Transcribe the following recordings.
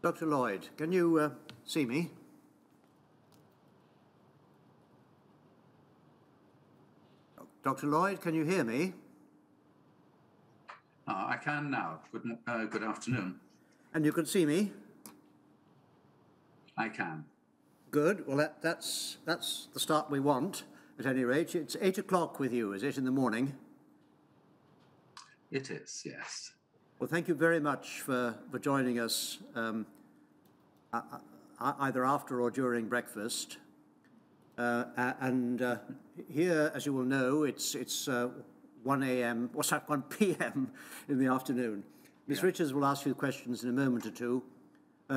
Dr. Lloyd, can you see me? Dr. Lloyd, can you hear me? I can now. Good afternoon. And you can see me? I can. Good. Well, that's the start we want, at any rate. It's 8 o'clock with you, is it, in the morning? It is, yes. Well, thank you very much for joining us either after or during breakfast. Here, as you will know, it's 1 a.m., what's that, 1 p.m. in the afternoon. Ms. Richards will ask you questions in a moment or two.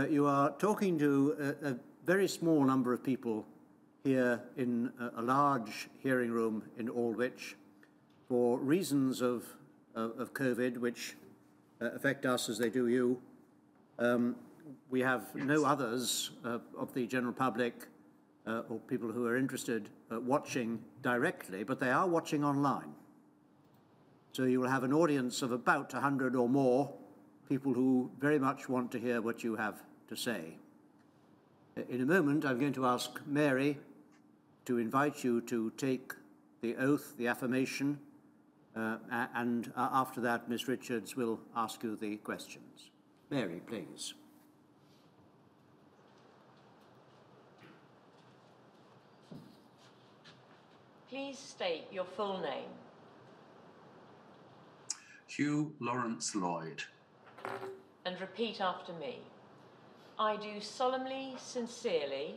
You are talking to a very small number of people here in a large hearing room in Aldwych for reasons of COVID, which affect us as they do you. We have no others of the general public or people who are interested watching directly, but they are watching online. So you will have an audience of about 100 or more people who very much want to hear what you have to say. In a moment, I'm going to ask Mary to invite you to take the oath, the affirmation, and after that, Ms. Richards will ask you the questions. Mary, please. Please state your full name. Hugh Lawrence Lloyd. And repeat after me. I do solemnly, sincerely.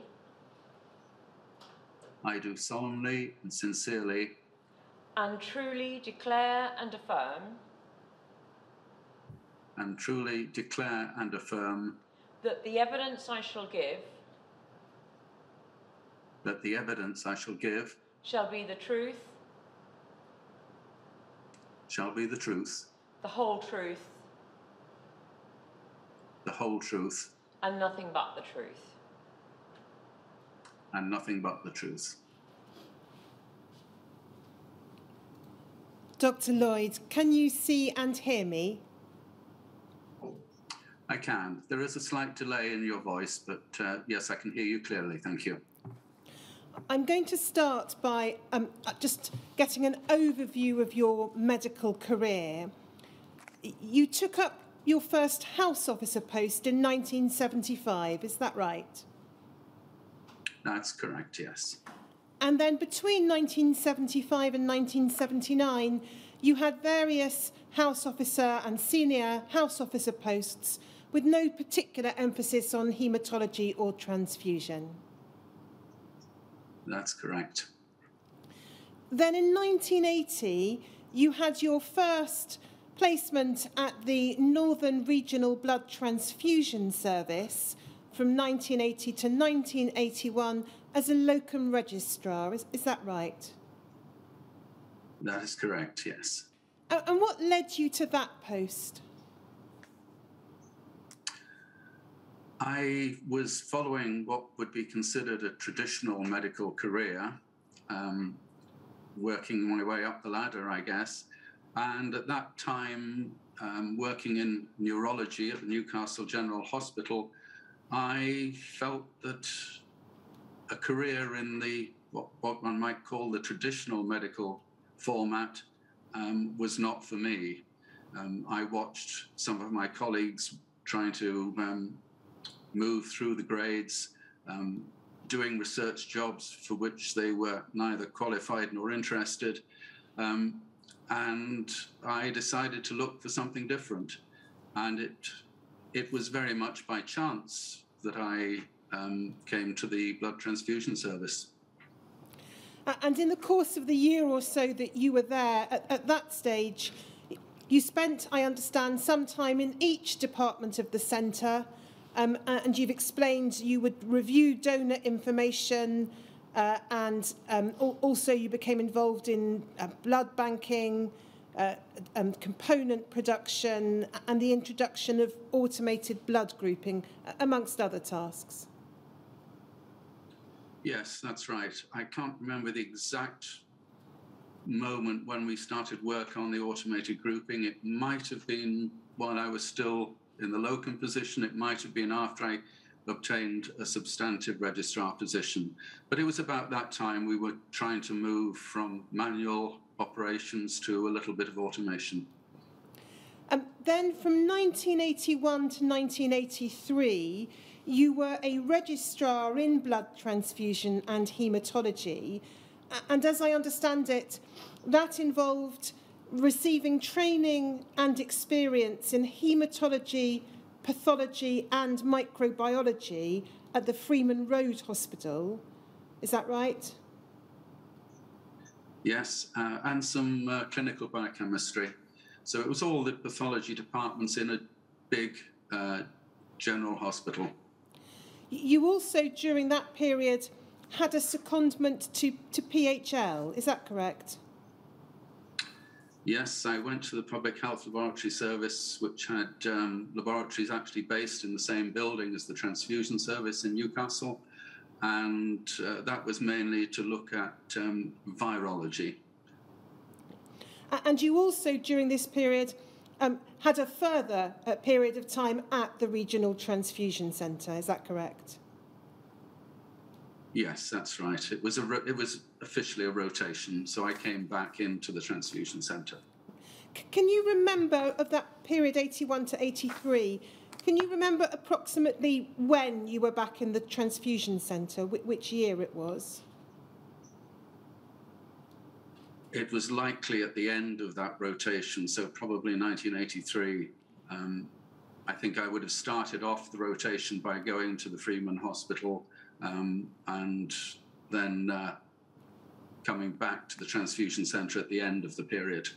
I do solemnly and sincerely. And truly declare and affirm. And truly declare and affirm. That the evidence I shall give. That the evidence I shall give. Shall be the truth. Shall be the truth. The whole truth. The whole truth. And nothing but the truth. And nothing but the truth. Dr. Lloyd, can you see and hear me? I can. There is a slight delay in your voice, but yes, I can hear you clearly. Thank you. I'm going to start by just getting an overview of your medical career. You took up your first house officer post in 1975, is that right? That's correct, yes. And then between 1975 and 1979, you had various house officer and senior house officer posts with no particular emphasis on hematology or transfusion. That's correct. Then in 1980, you had your first placement at the Northern Regional Blood Transfusion Service from 1980 to 1981 as a locum registrar. Is that right? That is correct, yes. And what led you to that post? I was following what would be considered a traditional medical career, working my way up the ladder, I guess. And at that time, working in neurology at the Newcastle General Hospital, I felt that a career in the what one might call the traditional medical format was not for me. I watched some of my colleagues trying to move through the grades, doing research jobs for which they were neither qualified nor interested. And I decided to look for something different. And it was very much by chance that I came to the blood transfusion service. And in the course of the year or so that you were there, at that stage, you spent, I understand, some time in each department of the centre, and you've explained you would review donor information, and also you became involved in blood banking, component production, and the introduction of automated blood grouping, amongst other tasks. Yes, that's right. I can't remember the exact moment when we started work on the automated grouping. It might have been while I was still in the locum position. It might have been after I obtained a substantive registrar position. But it was about that time we were trying to move from manual operations to a little bit of automation. Then from 1981 to 1983, you were a registrar in blood transfusion and hematology. And as I understand it, that involved receiving training and experience in hematology, pathology and microbiology at the Freeman Road Hospital. Is that right? Yes, and some clinical biochemistry. So it was all the pathology departments in a big general hospital. You also, during that period, had a secondment to PHL, is that correct? Yes, I went to the Public Health Laboratory Service, which had laboratories actually based in the same building as the Transfusion Service in Newcastle. And that was mainly to look at virology. And you also, during this period, had a further period of time at the Regional Transfusion Centre, is that correct? Yes, that's right. It was officially a rotation, so I came back into the Transfusion Centre. Can you remember of that period 81 to 83, can you remember approximately when you were back in the Transfusion Centre, which year it was? It was likely at the end of that rotation, so probably 1983. I think I would have started off the rotation by going to the Freeman Hospital and then coming back to the Transfusion Centre at the end of the period.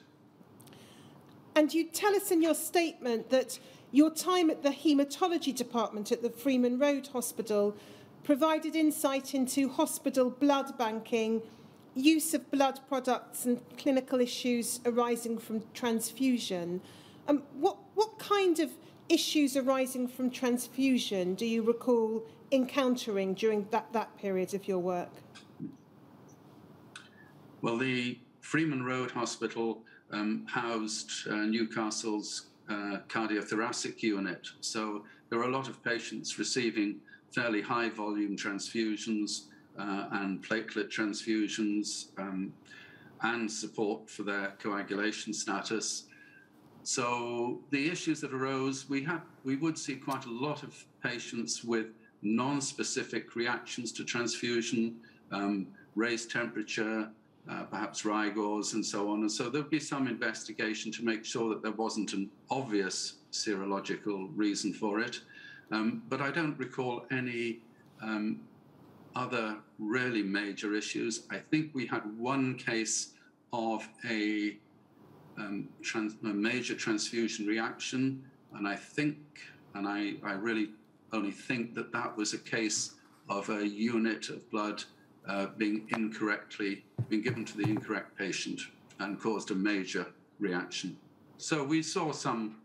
And you tell us in your statement that your time at the Hematology Department at the Freeman Road Hospital provided insight into hospital blood banking, use of blood products and clinical issues arising from transfusion. What kind of issues arising from transfusion do you recall encountering during that period of your work? Well, the Freeman Road Hospital housed Newcastle's cardiothoracic unit. So there were a lot of patients receiving fairly high volume transfusions and platelet transfusions and support for their coagulation status. So the issues that arose, we would see quite a lot of patients with non-specific reactions to transfusion, raised temperature, perhaps rigors and so on. And so there'd be some investigation to make sure that there wasn't an obvious serological reason for it. But I don't recall any other really major issues. I think we had one case of a major transfusion reaction, and I really only think that was a case of a unit of blood being given to the incorrect patient and caused a major reaction. So we saw some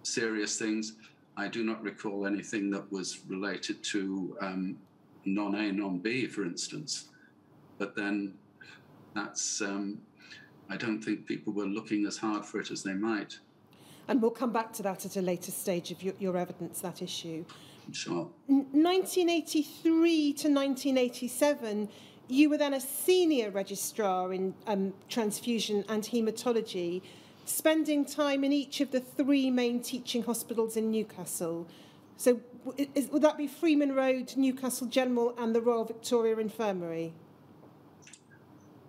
serious things. I do not recall anything that was related to non-A, non-B, for instance. But then that's, I don't think people were looking as hard for it as they might. And we'll come back to that at a later stage of your evidence, that issue. Sure. 1983 to 1987, you were then a senior registrar in transfusion and haematology, spending time in each of the three main teaching hospitals in Newcastle. So would that be Freeman Road, Newcastle General and the Royal Victoria Infirmary?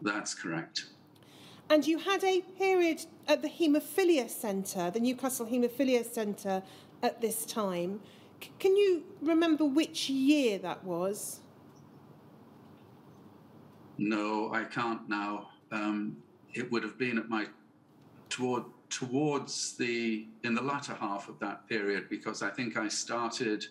That's correct. And you had a period at the Haemophilia Centre, the Newcastle Haemophilia Centre at this time. Can you remember which year that was? No, I can't now. It would have been at towards in the latter half of that period, because I think I started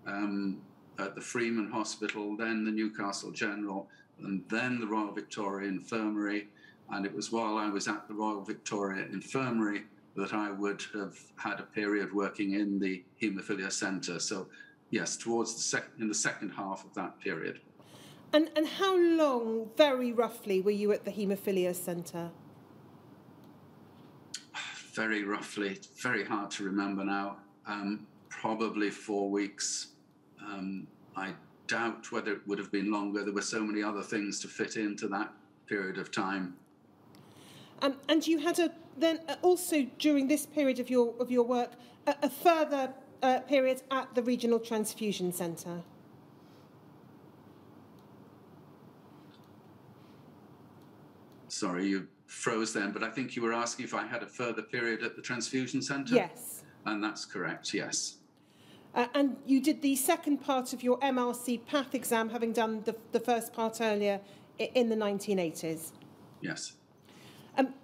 at the Freeman Hospital, then the Newcastle General, and then the Royal Victoria Infirmary. And it was while I was at the Royal Victoria Infirmary that I would have had a period working in the Haemophilia Centre. So yes, towards in the second half of that period. And how long, very roughly, were you at the Haemophilia Centre? Very roughly. It's very hard to remember now. probably 4 weeks. I doubt whether it would have been longer. There were so many other things to fit into that period of time. And you had also during this period of your work a further period at the Regional Transfusion Centre. Sorry, you froze then, but I think you were asking if I had a further period at the Transfusion Centre? Yes. And that's correct, yes. And you did the second part of your MRC PATH exam, having done the first part earlier in the 1980s. Yes.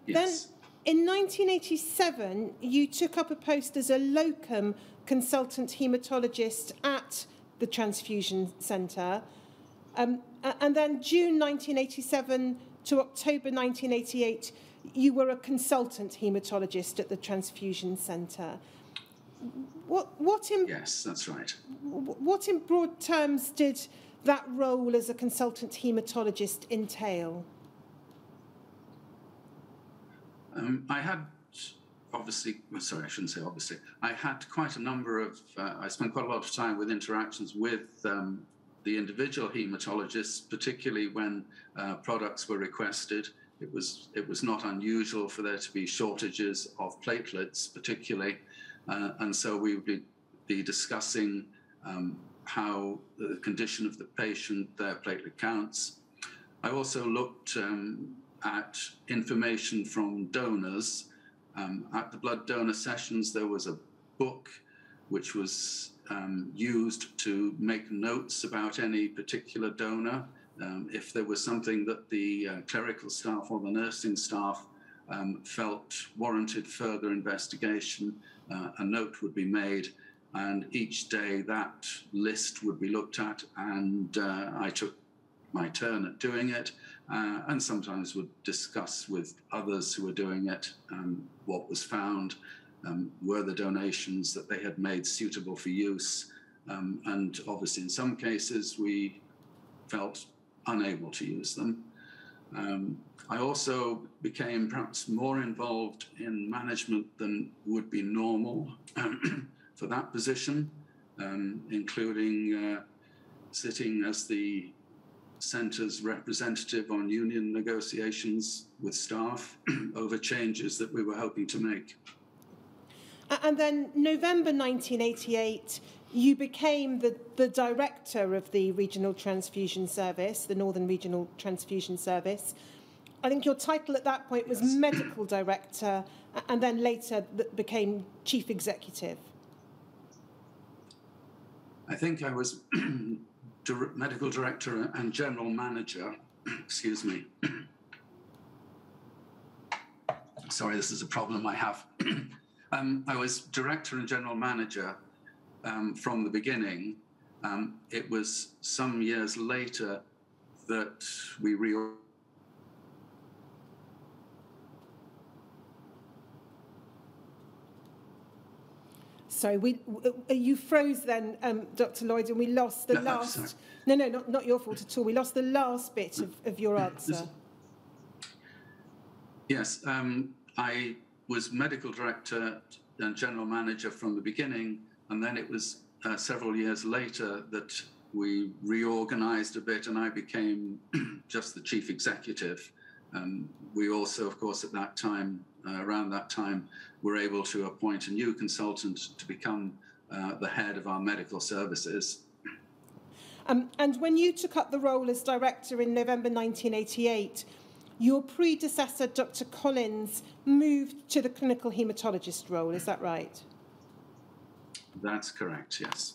Yes. Then, in 1987, you took up a post as a locum consultant haematologist at the Transfusion Centre. And then June 1987 to October 1988, you were a consultant haematologist at the Transfusion Centre. Yes, that's right. What in broad terms did that role as a consultant haematologist entail? I had obviously, sorry, I shouldn't say obviously. I had quite a number of, I spent quite a lot of time with interactions with the individual haematologists, particularly when products were requested. It was not unusual for there to be shortages of platelets, particularly. And so we would be discussing how the condition of the patient, their platelet counts. I also looked at information from donors. At the blood donor sessions, there was a book which was used to make notes about any particular donor. If there was something that the clerical staff or the nursing staff felt warranted further investigation, a note would be made, and each day that list would be looked at, and I took my turn at doing it, and sometimes would discuss with others who were doing it what was found, were the donations that they had made suitable for use, and obviously in some cases we felt unable to use them. I also became perhaps more involved in management than would be normal for that position, including sitting as the centre's representative on union negotiations with staff over changes that we were hoping to make. And then November 1988, you became the director of the Regional Transfusion Service, the Northern Regional Transfusion Service. I think your title at that point was Yes. Medical Director, and then later became Chief Executive. I think I was Medical Director and General Manager, excuse me. Sorry, this is a problem I have. I was Director and General Manager from the beginning. It was some years later that we reorganized. Sorry, you froze then, Dr. Lloyd, and we lost the last... Sorry. No, not your fault at all. We lost the last bit of your answer. Yes, I was Medical Director and General Manager from the beginning, and then it was several years later that we reorganized a bit and I became just the Chief Executive. We also, of course, at that time, around that time, were able to appoint a new consultant to become the head of our medical services. And when you took up the role as director in November 1988, your predecessor, Dr. Collins, moved to the clinical haematologist role. Is that right? That's correct, yes.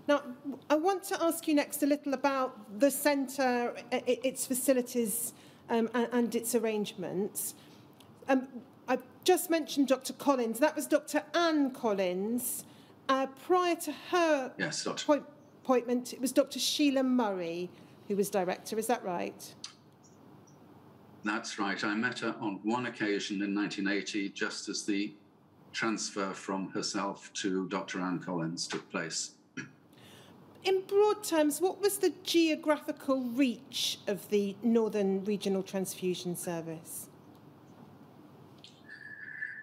Now, I want to ask you next a little about the centre, its facilities and its arrangements. I've just mentioned Dr. Collins. That was Dr. Anne Collins. Prior to her appointment, it was Dr. Sheila Murray who was director. Is that right? That's right. I met her on one occasion in 1980, just as the transfer from herself to Dr. Anne Collins took place. In broad terms, what was the geographical reach of the Northern Regional Transfusion Service?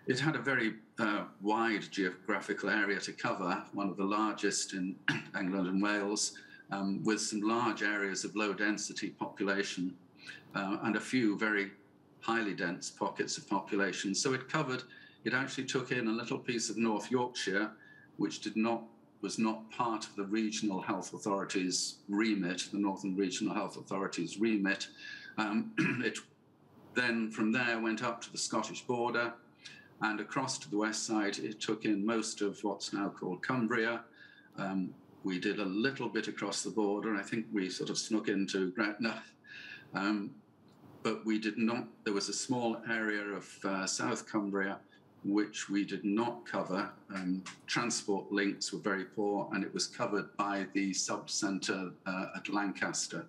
it had a very wide geographical area to cover, one of the largest in England and Wales, with some large areas of low density population and a few very highly dense pockets of population. So it actually took in a little piece of North Yorkshire, which was not part of the Regional Health Authority's remit, the Northern Regional Health Authority's remit. It then from there went up to the Scottish border and across to the west side. It took in most of what's now called Cumbria. We did a little bit across the border. I think we sort of snuck into Gretna. But we did not, there was a small area of South Cumbria which we did not cover. Transport links were very poor, and it was covered by the sub-centre at Lancaster.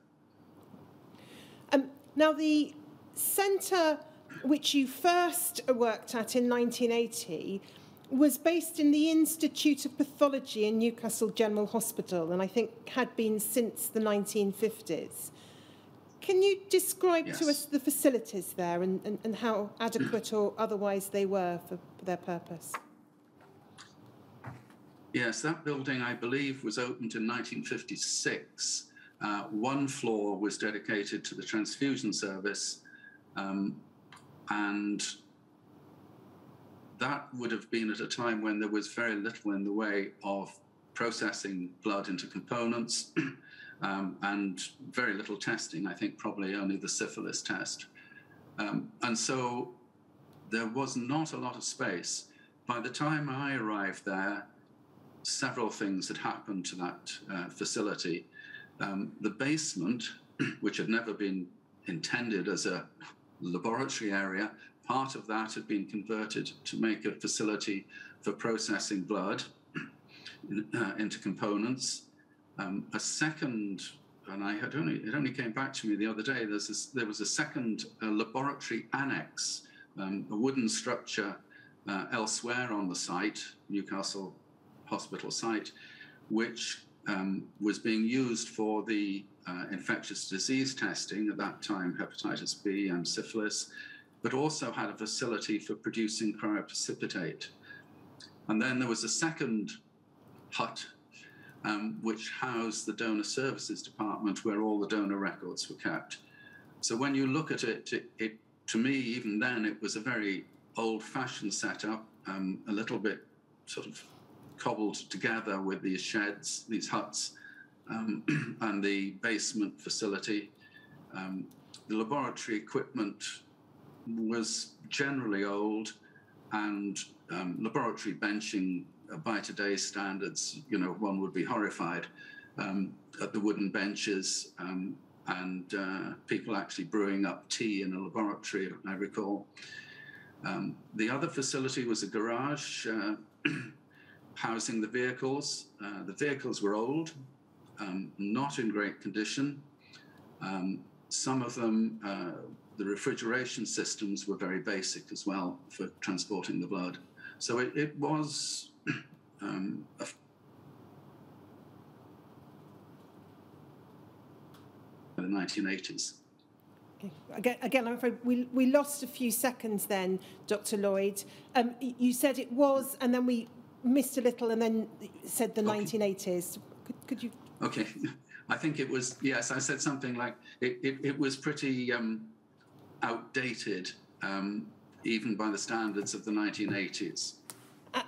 Now, the centre which you first worked at in 1980 was based in the Institute of Pathology in Newcastle General Hospital, and I think had been since the 1950s. Can you describe to us the facilities there and how adequate or otherwise they were for their purpose? Yes, that building, I believe, was opened in 1956. One floor was dedicated to the transfusion service, and that would have been at a time when there was very little in the way of processing blood into components. And very little testing, I think probably only the syphilis test. And so there was not a lot of space. By the time I arrived there, several things had happened to that facility. The basement, which had never been intended as a laboratory area, part of that had been converted to make a facility for processing blood into components. A second, and it only came back to me the other day, there was a second laboratory annex, a wooden structure elsewhere on the site, Newcastle Hospital site, which was being used for the infectious disease testing, at that time hepatitis B and syphilis, but also had a facility for producing cryoprecipitate. And then there was a second hut which housed the donor services department, where all the donor records were kept. So when you look at it, to me, even then, it was a very old-fashioned setup, a little bit sort of cobbled together with these sheds, these huts, and the basement facility. The laboratory equipment was generally old, and laboratory benching by today's standards, one would be horrified at the wooden benches and people actually brewing up tea in a laboratory, I recall. The other facility was a garage housing the vehicles. The vehicles were old, not in great condition. Some of them, the refrigeration systems were very basic as well for transporting the blood. So it was the 1980s. Okay. Again, I'm afraid we lost a few seconds then, Dr. Lloyd. You said it was, and then we missed a little, and then said the 1980s. Could you? Okay. I think it was, yes, I said something like it was pretty outdated, even by the standards of the 1980s.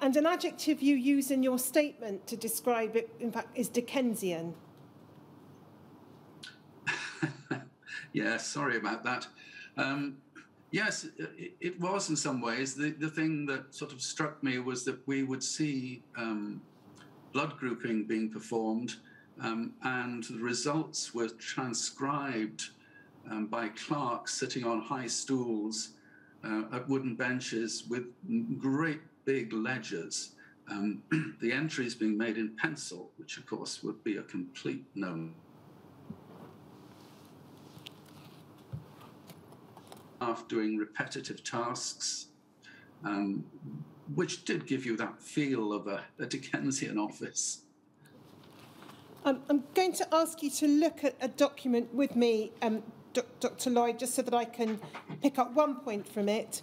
And an adjective you use in your statement to describe it, in fact, is Dickensian. Yes, sorry about that. Yes, it was in some ways. The thing that sort of struck me was that we would see blood grouping being performed, and the results were transcribed by clerks sitting on high stools at wooden benches with great big ledgers. The entries being made in pencil, which of course would be a complete no. Doing repetitive tasks, which did give you that feel of a Dickensian office. I'm going to ask you to look at a document with me, Dr. Lloyd, just so that I can pick up one point from it.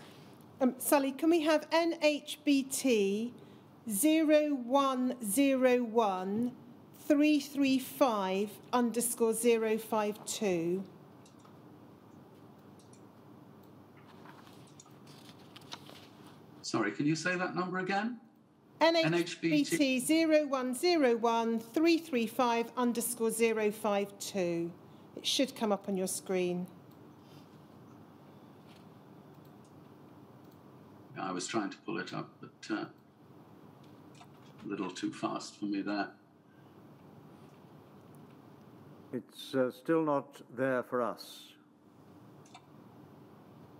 Sally, can we have NHBT 0101 335 underscore 052? Sorry, can you say that number again? NHBT 0101 335 underscore 052. It should come up on your screen. I was trying to pull it up, but a little too fast for me there. It's still not there for us.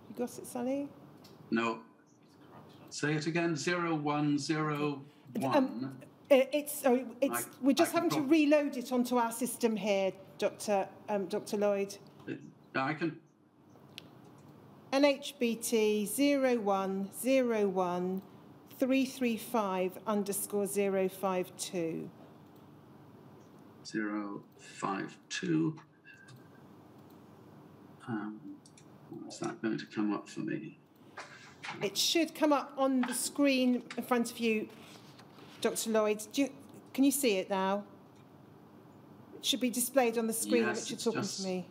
You got it, Sally? No. Say it again. 0101. We're just having to reload it onto our system here, Dr. Lloyd. I can. NHBT 0101 335 underscore 052. 052. Is that going to come up for me? It should come up on the screen in front of you, Dr. Lloyd. Can you see it now? It should be displayed on the screen yes, which you're talking to me.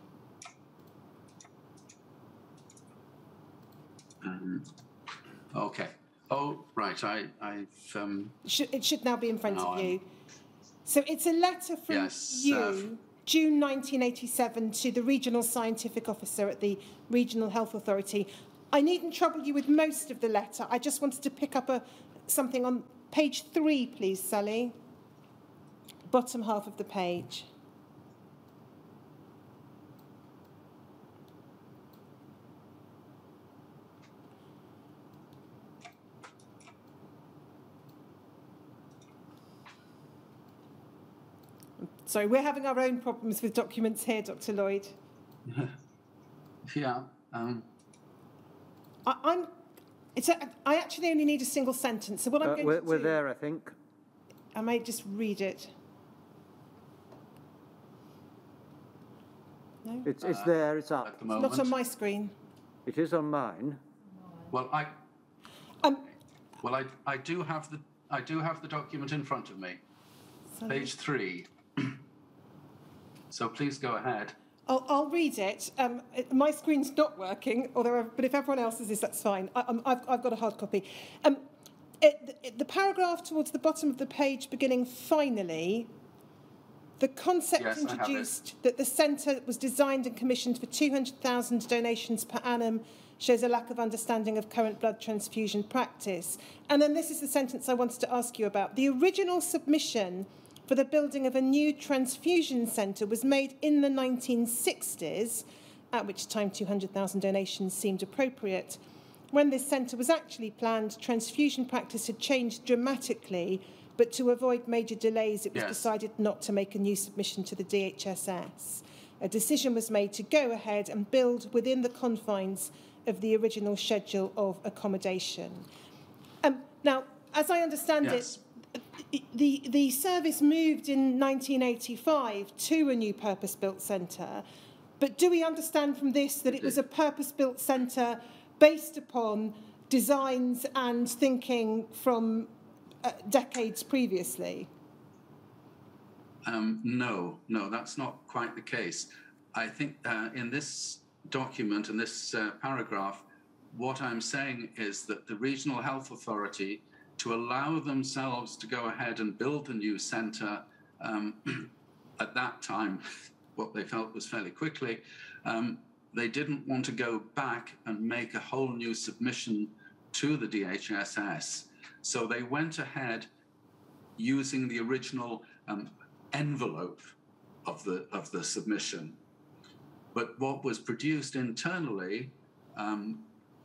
Okay. Oh, right. It should now be in front of you. So it's a letter from you, June 1987, to the Regional Scientific Officer at the Regional Health Authority. I needn't trouble you with most of the letter. I just wanted to pick up something on page 3, please, Sally. Bottom half of the page. Sorry, we're having our own problems with documents here, Dr. Lloyd. Yeah. I actually only need a single sentence. So what I'm going to do... We're there, I think. I may just read it. No? It's there, it's up. At the moment. It's not on my screen. It is on mine. Well, I do have the document in front of me. Sorry. Page 3. So please go ahead. I'll read it. My screen's not working, but if everyone else's is, that's fine. I've got a hard copy. The paragraph towards the bottom of the page beginning finally, the concept introduced that the centre was designed and commissioned for 200,000 donations per annum shows a lack of understanding of current blood transfusion practice. And then this is the sentence I wanted to ask you about. The original submission for the building of a new transfusion centre was made in the 1960s, at which time 200,000 donations seemed appropriate. When this centre was actually planned, transfusion practice had changed dramatically, but to avoid major delays, it was decided not to make a new submission to the DHSS. A decision was made to go ahead and build within the confines of the original schedule of accommodation. Now, as I understand it, the service moved in 1985 to a new purpose-built centre, but do we understand from this that it was a purpose-built centre based upon designs and thinking from decades previously? No, that's not quite the case. I think in this document, in this paragraph, what I'm saying is that the Regional Health Authority, to allow themselves to go ahead and build a new centre at that time, what they felt was fairly quickly, they didn't want to go back and make a whole new submission to the DHSS. So they went ahead using the original envelope of the submission. But what was produced internally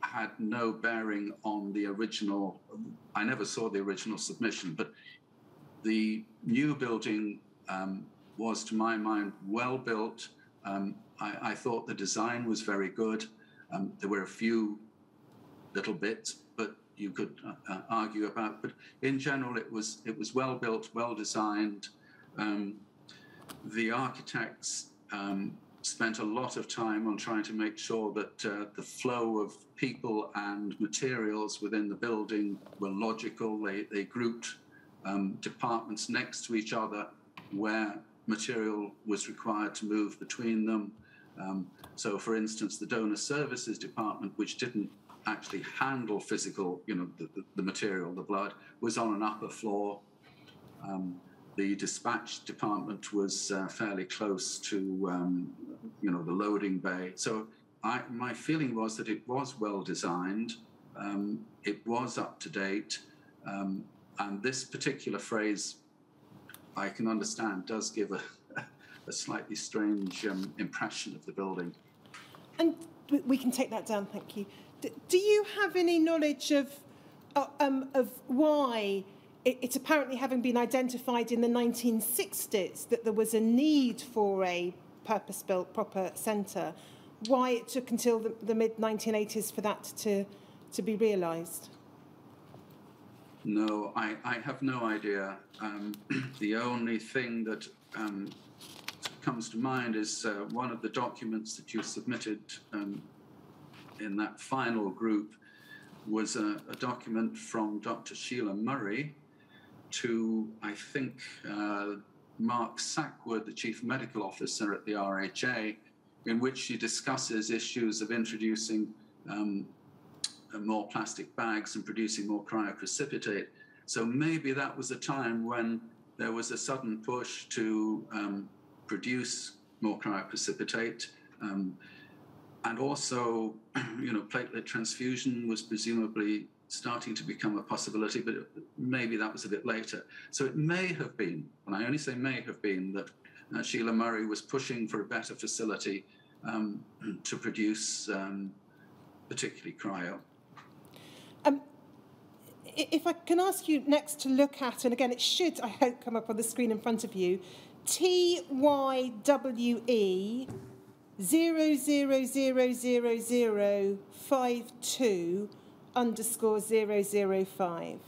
had no bearing on the original. I never saw the original submission, but the new building was, to my mind, well built. I thought the design was very good. There were a few little bits, but you could argue about. But in general, it was well built, well designed. The architects spent a lot of time on trying to make sure that the flow of people and materials within the building were logical. They grouped departments next to each other where material was required to move between them. So, for instance, the donor services department, which didn't actually handle physical, the material, the blood, was on an upper floor. The dispatch department was fairly close to, the loading bay. So my feeling was that it was well designed, it was up to date, and this particular phrase, I can understand, does give a slightly strange impression of the building. And we can take that down, thank you. Do you have any knowledge of why it's apparently having been identified in the 1960s that there was a need for a purpose-built proper centre, why it took until the mid-1980s for that to be realised? No, I have no idea. The only thing that comes to mind is one of the documents that you submitted in that final group was a document from Dr. Sheila Murray to, I think, Mark Sackwood, the Chief Medical Officer at the RHA, in which she discusses issues of introducing more plastic bags and producing more cryoprecipitate. So maybe that was a time when there was a sudden push to produce more cryoprecipitate. And also, platelet transfusion was presumably starting to become a possibility, but maybe that was a bit later. So it may have been, and I only say may have been, that Sheila Murray was pushing for a better facility to produce particularly cryo. If I can ask you next to look at, and again, it should, I hope, come up on the screen in front of you, TYWE 000052_005.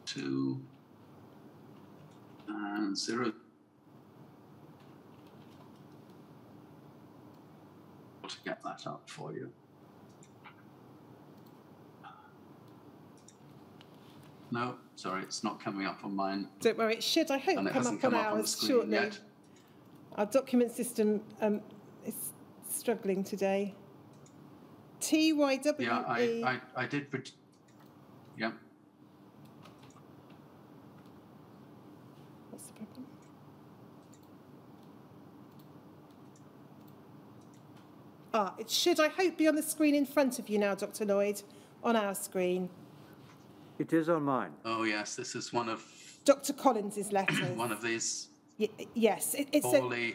Two and 0. To get that up for you. No, sorry, it's not coming up on mine. Don't worry, it should, I hope, come up on ours shortly. Yet. Our document system is struggling today. TYWE. Yeah, I did. Yeah. What's the problem? It should, I hope, be on the screen in front of you now, Dr. Lloyd, on our screen. It is on mine. Oh, yes, this is one of... Dr. Collins's letters. One of these... Yes. It's poorly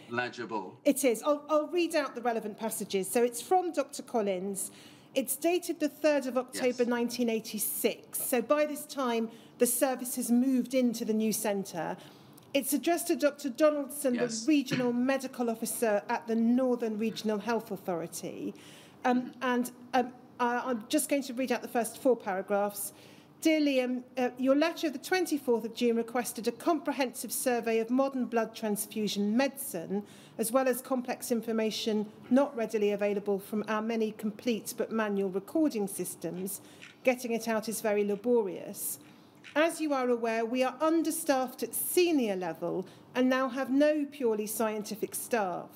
legible. It is. I'll read out the relevant passages. So it's from Dr. Collins. It's dated the 3rd of October, 1986. So by this time, the service has moved into the new centre. It's addressed to Dr. Donaldson, the Regional Medical Officer at the Northern Regional Health Authority. I'm just going to read out the first 4 paragraphs. Dear Liam, your letter of the 24th of June requested a comprehensive survey of modern blood transfusion medicine, as well as complex information not readily available from our many complete but manual recording systems. Getting it out is very laborious. As you are aware, we are understaffed at senior level and now have no purely scientific staff.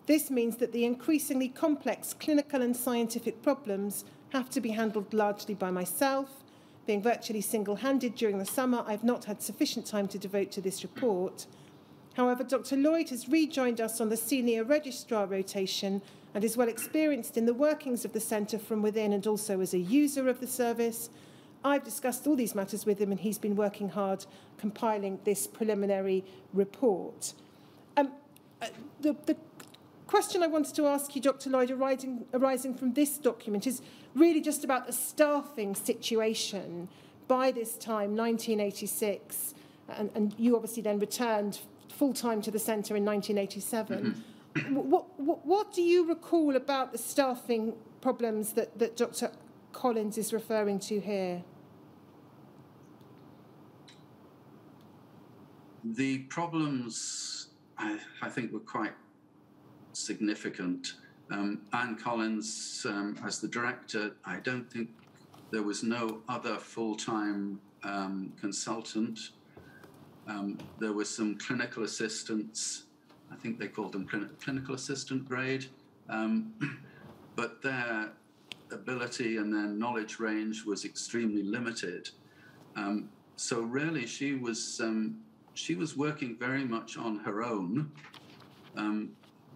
This means that the increasingly complex clinical and scientific problems have to be handled largely by myself. Being virtually single-handed during the summer, I've not had sufficient time to devote to this report. However, Dr. Lloyd has rejoined us on the senior registrar rotation and is well experienced in the workings of the centre from within and also as a user of the service. I've discussed all these matters with him and he's been working hard compiling this preliminary report. The question I wanted to ask you, Dr. Lloyd, arising from this document is really just about the staffing situation by this time, 1986, and you obviously then returned full-time to the centre in 1987. What do you recall about the staffing problems that Dr. Collins is referring to here? The problems, I think, were quite significant. Anne Collins, as the director, I don't think there was no other full-time consultant. There were some clinical assistants. I think they called them clinical assistant grade, but their ability and their knowledge range was extremely limited. So really, she was working very much on her own.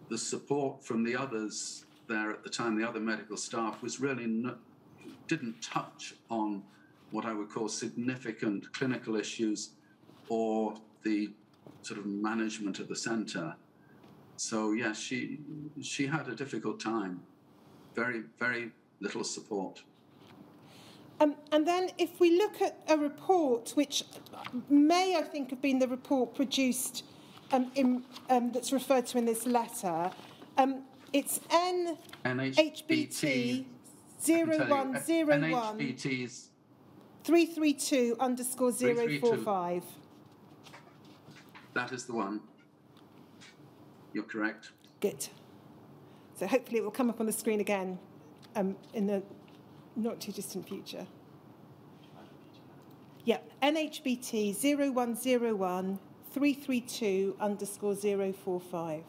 The support from the others there at the time, the other medical staff, was really didn't touch on what I would call significant clinical issues or the sort of management of the centre. So yes, she had a difficult time. Very, very little support. And then if we look at a report, which may, I think, have been the report produced that's referred to in this letter, it's NHBT 0101 NHBT's 332_045. That is the one. You're correct. Good. So hopefully it will come up on the screen again in the not too distant future. Yeah, NHBT 0101 332_045.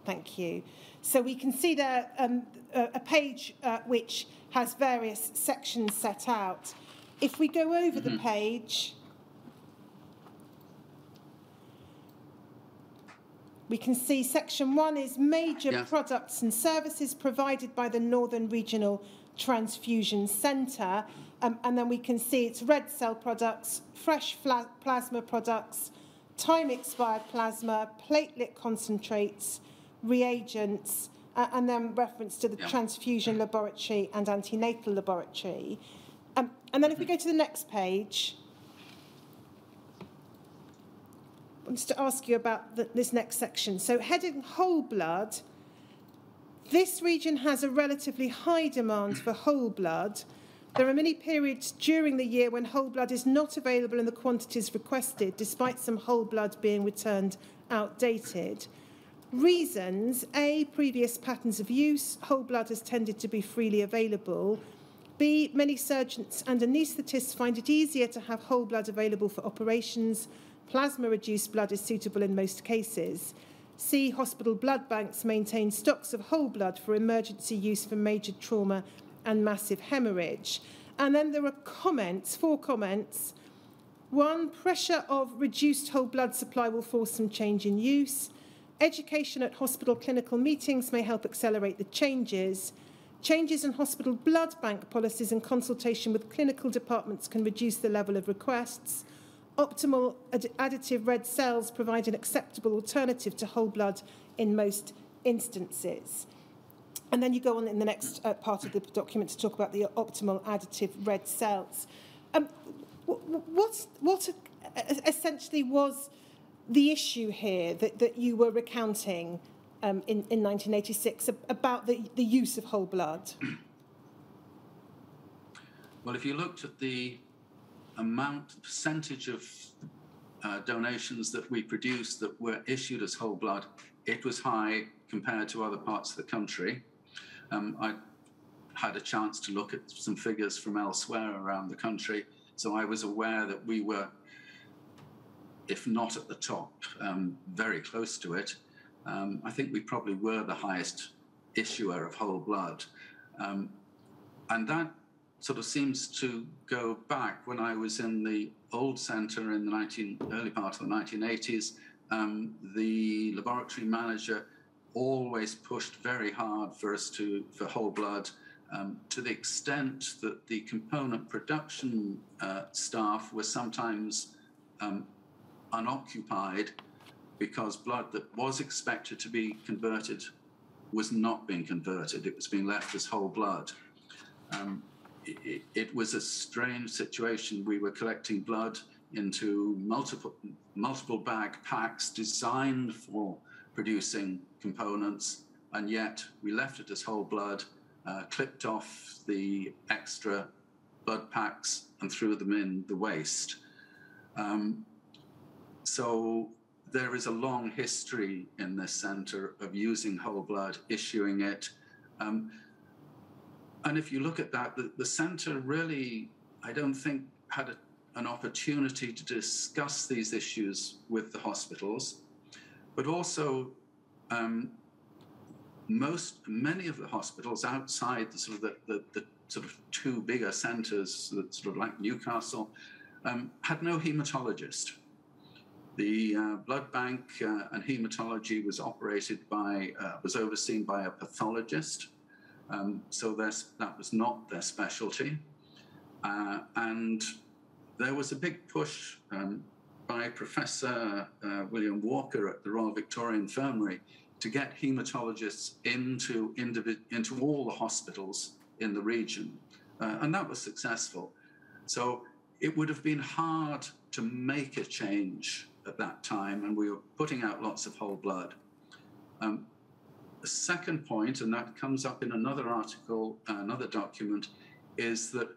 Thank you. So we can see there a page which has various sections set out. If we go over the page, we can see section 1 is major products and services provided by the Northern Regional Transfusion Centre. And then we can see it's red cell products, fresh plasma products, time-expired plasma, platelet concentrates, reagents, and then reference to the transfusion laboratory and antenatal laboratory. And then if we go to the next page, I want to ask you about this next section. So heading whole blood, this region has a relatively high demand for whole blood. There are many periods during the year when whole blood is not available in the quantities requested, despite some whole blood being returned outdated. Reasons: A, previous patterns of use. Whole blood has tended to be freely available. B, many surgeons and anaesthetists find it easier to have whole blood available for operations. Plasma-reduced blood is suitable in most cases. C, hospital blood banks maintain stocks of whole blood for emergency use for major trauma and massive hemorrhage. And then there are comments, 4 comments. 1, pressure of reduced whole blood supply will force some change in use. Education at hospital clinical meetings may help accelerate the changes. Changes in hospital blood bank policies and consultation with clinical departments can reduce the level of requests. Optimal additive red cells provide an acceptable alternative to whole blood in most instances. And then you go on in the next part of the document to talk about the optimal additive red cells. What essentially was the issue here that you were recounting in 1986 about the use of whole blood? Well, if you looked at the percentage of donations that we produced that were issued as whole blood, it was high compared to other parts of the country. I had a chance to look at some figures from elsewhere around the country, so I was aware that we were, if not at the top, very close to it. I think we probably were the highest issuer of whole blood. And that sort of seems to go back when I was in the old centre in the early part of the 1980s. The laboratory manager always pushed very hard for us for whole blood, to the extent that the component production staff were sometimes unoccupied because blood that was expected to be converted was not being converted. It was being left as whole blood. It was a strange situation. We were collecting blood into multiple bag packs designed for producing components, and yet we left it as whole blood, clipped off the extra blood packs and threw them in the waste. So there is a long history in this centre of using whole blood, issuing it. And if you look at that, the centre really, I don't think, had an opportunity to discuss these issues with the hospitals, but also many of the hospitals outside the sort of two bigger centres, sort of like Newcastle, had no hematologist. The blood bank and hematology was was overseen by a pathologist. So that was not their specialty. And there was a big push by Professor William Walker at the Royal Victoria Infirmary to get hematologists into all the hospitals in the region. And that was successful. So it would have been hard to make a change at that time, and we were putting out lots of whole blood. The second point, and that comes up in another article, another document, is that,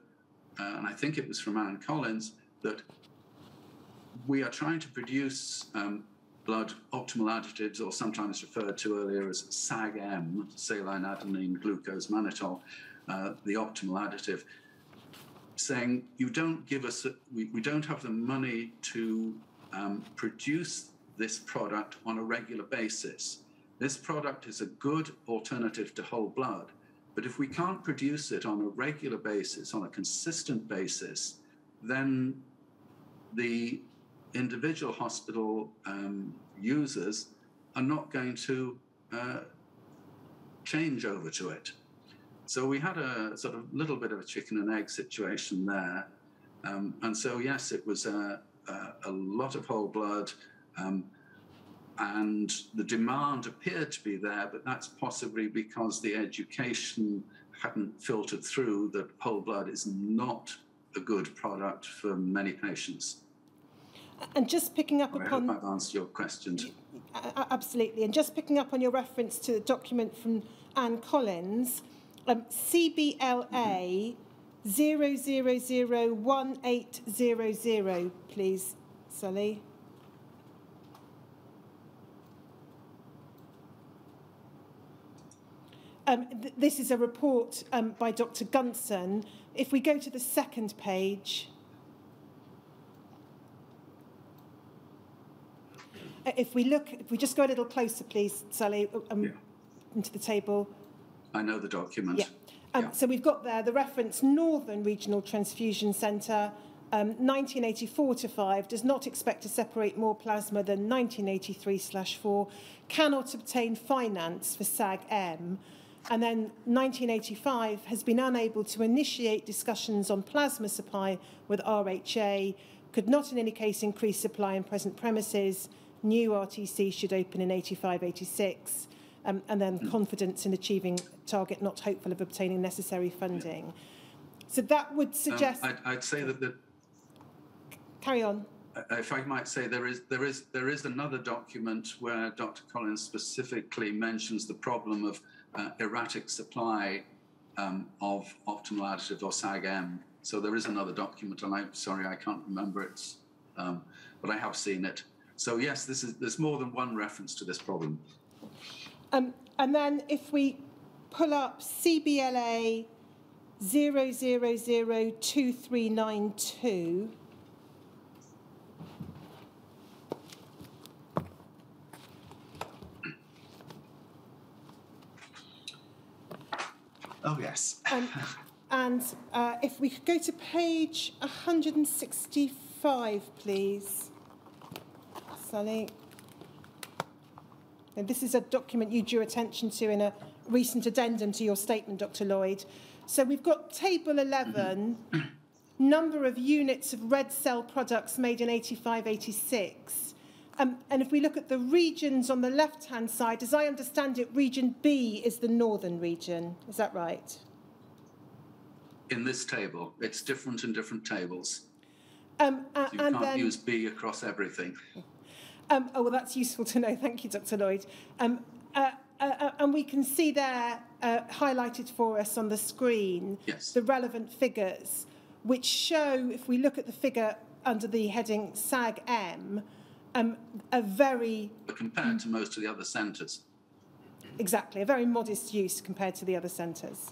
and I think it was from Anne Collins, that we are trying to produce blood optimal additives, or sometimes referred to earlier as SAG-M, saline adenine glucose mannitol, the optimal additive, saying you don't give us, we don't have the money to produce this product on a regular basis. This product is a good alternative to whole blood, but if we can't produce it on a regular basis, on a consistent basis, then the individual hospital users are not going to change over to it. So we had a sort of little bit of a chicken and egg situation there. And so, yes, it was a lot of whole blood, and the demand appeared to be there, but that's possibly because the education hadn't filtered through that whole blood is not a good product for many patients. And just picking up upon... I hope I've answered your question. Absolutely. And just picking up on your reference to the document from Anne Collins, CBLA 0001800, please, Sally. This is a report by Dr. Gunson. If we go to the second page, if we just go a little closer, please, Sally, into the table. I know the document. Yeah. So we've got there the reference Northern Regional Transfusion Centre, 1984-5, does not expect to separate more plasma than 1983/4, cannot obtain finance for SAG-M. And then 1985 has been unable to initiate discussions on plasma supply with RHA, could not in any case increase supply in present premises, new RTC should open in 85-86, and then confidence in achieving target, not hopeful of obtaining necessary funding. So that would suggest... I'd say that... Carry on. If I might say, there is another document where Dr. Collins specifically mentions the problem of erratic supply of optimal additive or SAG-M. So there is another document, and I'm sorry I can't remember it, but I have seen it. So yes, there's more than one reference to this problem. And then if we pull up CBLA 0002392. Oh, yes. And if we could go to page 165, please. Sally. And this is a document you drew attention to in a recent addendum to your statement, Dr. Lloyd. So we've got table 11, number of units of red cell products made in 85-86. And if we look at the regions on the left-hand side, as I understand it, region B is the northern region. Is that right? In this table, it's different in different tables. So you can't use B across everything. Oh, well, that's useful to know. Thank you, Dr. Lloyd. And we can see there, highlighted for us on the screen, yes, the relevant figures, which show, if we look at the figure under the heading SAG-M, a very... compared to most of the other centres. Exactly, a very modest use compared to the other centres.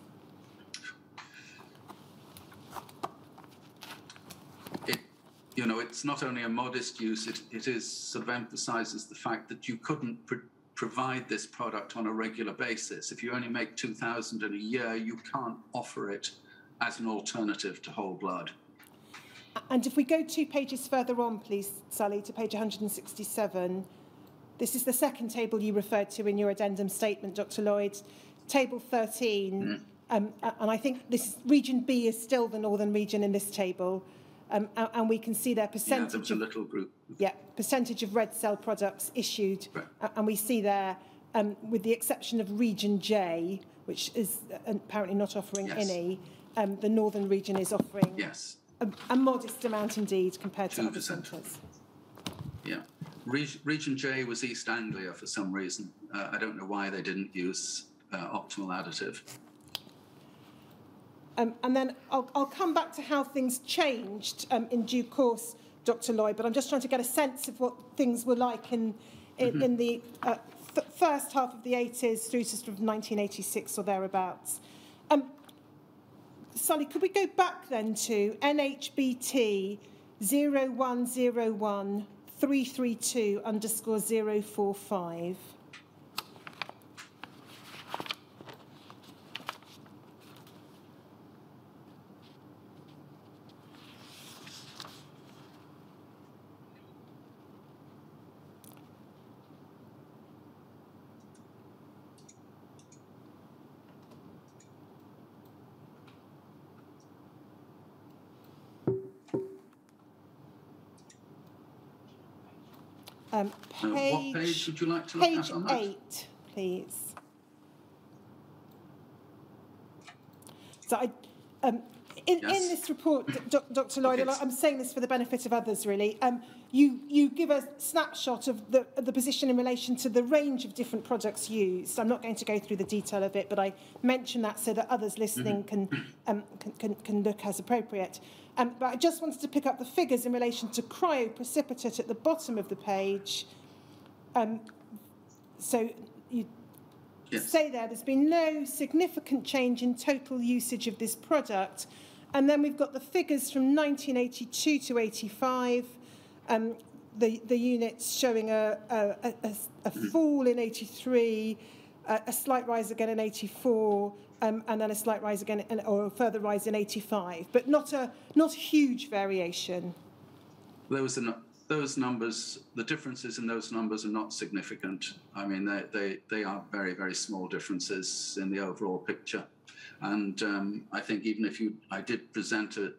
You know, it's not only a modest use, it is sort of emphasises the fact that you couldn't provide this product on a regular basis. If you only make 2,000 in a year, you can't offer it as an alternative to whole blood. And if we go 2 pages further on, please, Sally, to page 167, this is the second table you referred to in your addendum statement, Dr. Lloyd, table 13, and I think this region B is still the northern region in this table. And we can see their percentage. Yeah, there was a little group. Yeah, percentage of red cell products issued, right. And we see there, with the exception of region J, which is apparently not offering yes. any, the northern region is offering yes. a modest amount indeed compared to 2%. other centres. Yeah, region J was East Anglia for some reason. I don't know why they didn't use optimal additive. And then I'll come back to how things changed in due course, Dr. Lloyd, but I'm just trying to get a sense of what things were like in the first half of the 80s through to sort of 1986 or thereabouts. Sally, could we go back then to NHBT 0101 332_045? What page would you like to look at on that? Page 8, please. So in this report, Dr. Lloyd, and I'm saying this for the benefit of others, really, you give a snapshot of the position in relation to the range of different products used. I'm not going to go through the detail of it, but I mention that so that others listening can look as appropriate. But I just wanted to pick up the figures in relation to cryoprecipitate at the bottom of the page. So you say there's been no significant change in total usage of this product. And then we've got the figures from 1982 to 85, the units showing a fall in 83, a slight rise again in 84, and then a slight rise again, or a further rise in 85, but not a huge variation. Those numbers, the differences in those numbers are not significant. I mean, they are very, very small differences in the overall picture. And I think even if I did present a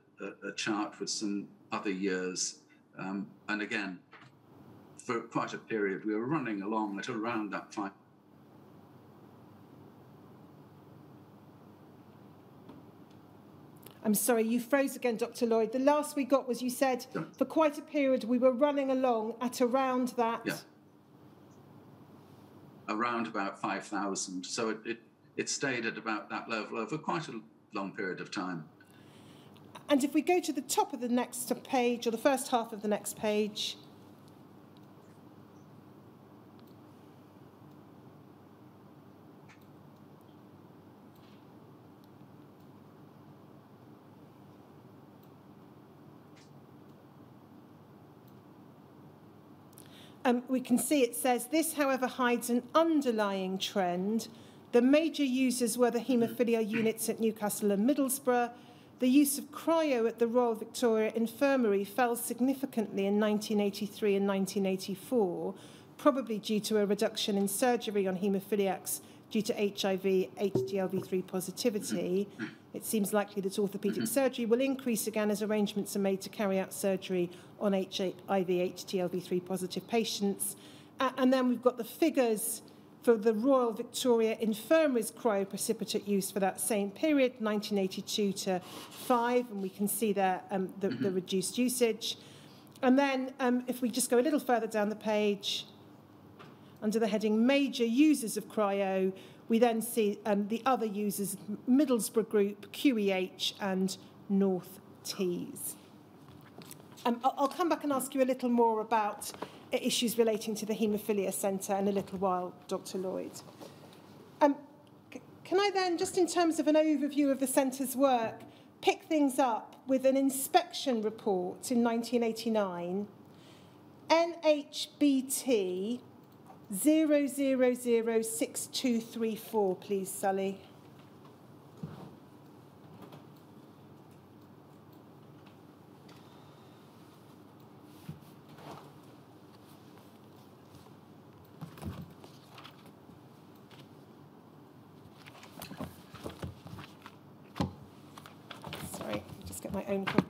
chart with some other years, and again, for quite a period, we were running along at around that 5. I'm sorry, you froze again, Dr. Lloyd. The last we got was you said for quite a period we were running along at around that. Yeah. Around about 5,000. So it stayed at about that level over quite a long period of time. And if we go to the top of the next page, or the first half of the next page, we can see it says, this, however, hides an underlying trend. The major users were the haemophilia units at Newcastle and Middlesbrough. The use of cryo at the Royal Victoria Infirmary fell significantly in 1983 and 1984, probably due to a reduction in surgery on haemophiliacs due to HIV, HDLV3 positivity. it seems likely that orthopaedic surgery will increase again as arrangements are made to carry out surgery on HIV HTLV3 positive patients. And then we've got the figures for the Royal Victoria Infirmary's cryoprecipitate use for that same period, 1982 to 5, and we can see there the reduced usage. And then if we just go a little further down the page, under the heading Major Users of Cryo, we then see the other users, Middlesbrough Group, QEH and North Tees. I'll come back and ask you a little more about issues relating to the Haemophilia Centre in a little while, Dr. Lloyd. Can I then, just in terms of an overview of the centre's work, pick things up with an inspection report in 1989, NHBT 0006234, please, Sally. Sorry, I'll just get my own copy.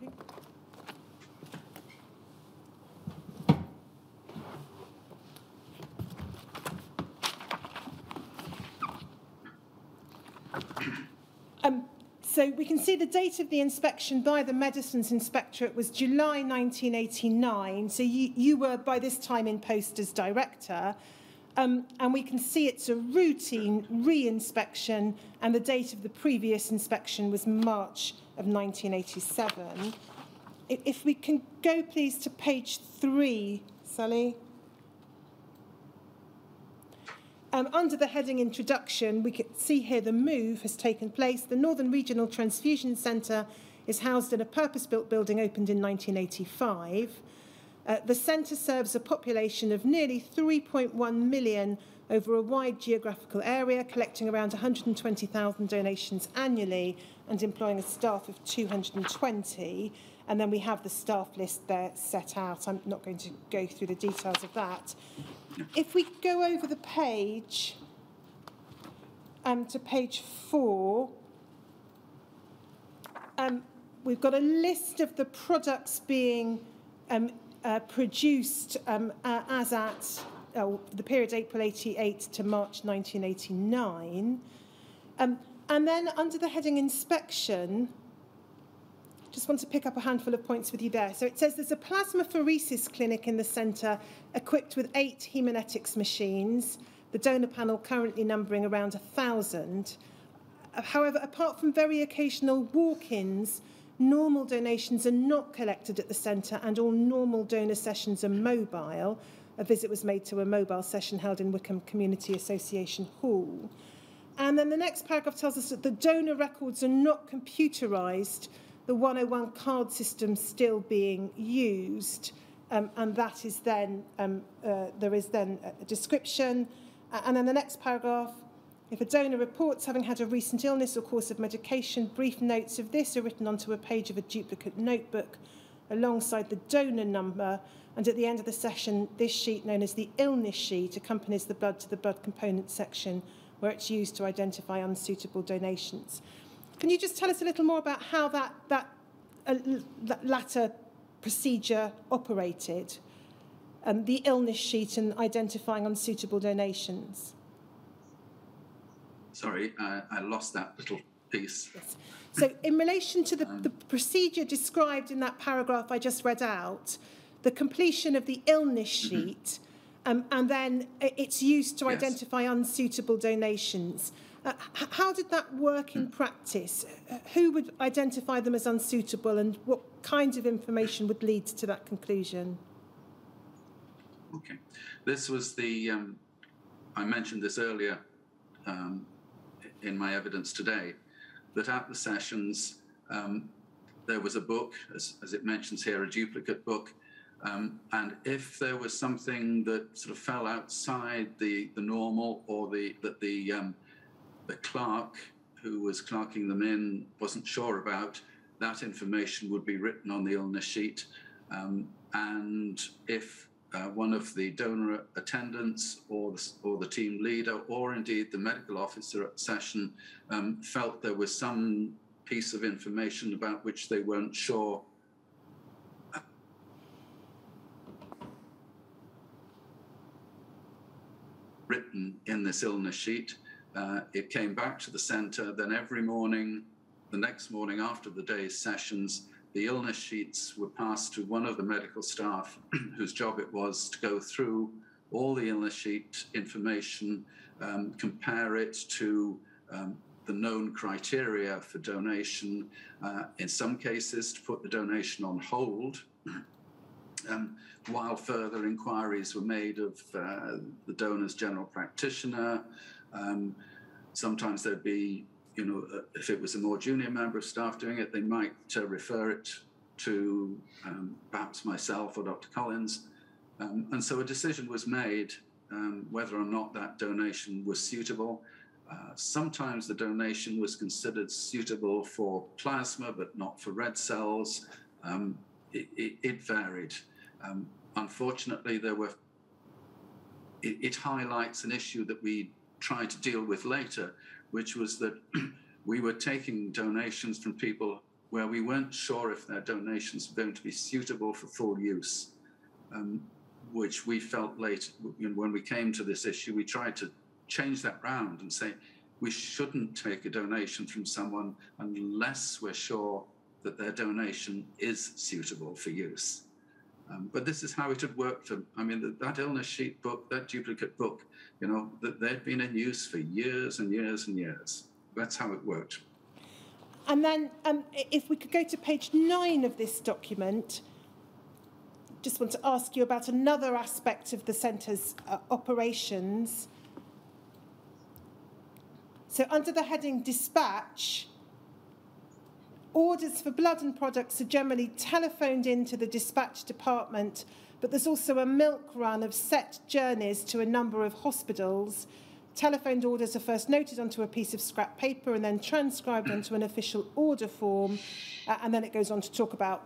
So we can see the date of the inspection by the Medicines Inspectorate was July 1989. So you were by this time in post as director. And we can see it's a routine re-inspection, and the date of the previous inspection was March of 1987. If we can go, please, to page 3, Sally. Under the heading Introduction, we can see here the move has taken place. The Northern Regional Transfusion Centre is housed in a purpose-built building opened in 1985. The centre serves a population of nearly 3.1 million over a wide geographical area, collecting around 120,000 donations annually and employing a staff of 220. And then we have the staff list there set out. I'm not going to go through the details of that. If we go over the page to page 4, we've got a list of the products being produced as at the period April 88 to March 1989. And then under the heading Inspection, just want to pick up a handful of points with you there. So it says there's a plasmapheresis clinic in the centre equipped with 8 haemonetics machines, the donor panel currently numbering around 1,000. However, apart from very occasional walk-ins, normal donations are not collected at the centre and all normal donor sessions are mobile. A visit was made to a mobile session held in Wickham Community Association Hall. And then the next paragraph tells us that the donor records are not computerised, the 101 card system still being used, and that is then, there is then a description. And then the next paragraph, if a donor reports having had a recent illness or course of medication, brief notes of this are written onto a page of a duplicate notebook alongside the donor number, and at the end of the session, this sheet, known as the illness sheet, accompanies the blood to the blood component section, where it's used to identify unsuitable donations. Can you just tell us a little more about how that latter procedure operated, the illness sheet and identifying unsuitable donations? Sorry, I lost that little piece. Yes. So in relation to the procedure described in that paragraph I just read out, the completion of the illness sheet, and then it's used to identify unsuitable donations. How did that work in practice? Who would identify them as unsuitable, and what kinds of information would lead to that conclusion? Okay. This was the, I mentioned this earlier in my evidence today, that at the sessions there was a book, as it mentions here, a duplicate book, and if there was something that sort of fell outside the normal, or that the clerk who was clerking them in wasn't sure about, that information would be written on the illness sheet. And if one of the donor attendants or the team leader, or indeed the medical officer at session, felt there was some piece of information about which they weren't sure written in this illness sheet. It came back to the centre. Then every morning, the next morning after the day's sessions, the illness sheets were passed to one of the medical staff whose job it was to go through all the illness sheet information, compare it to the known criteria for donation, in some cases to put the donation on hold, while further inquiries were made of the donor's general practitioner. Sometimes there'd be, if it was a more junior member of staff doing it, they might refer it to perhaps myself or Dr. Collins. And so a decision was made whether or not that donation was suitable. Sometimes the donation was considered suitable for plasma, but not for red cells. It varied. Unfortunately, it highlights an issue that we tried to deal with later, which was that we were taking donations from people where we weren't sure if their donations were going to be suitable for full use, which we felt late when we came to this issue. We tried to change that round and say we shouldn't take a donation from someone unless we're sure that their donation is suitable for use. But this is how it had worked. That illness sheet book, that duplicate book, that they'd been in use for years and years and years. That's how it worked. And then if we could go to page 9 of this document, just want to ask you about another aspect of the centre's operations. So under the heading dispatch, orders for blood and products are generally telephoned into the dispatch department, but there's also a milk run of set journeys to a number of hospitals. Telephoned orders are first noted onto a piece of scrap paper and then transcribed onto an official order form, and then it goes on to talk about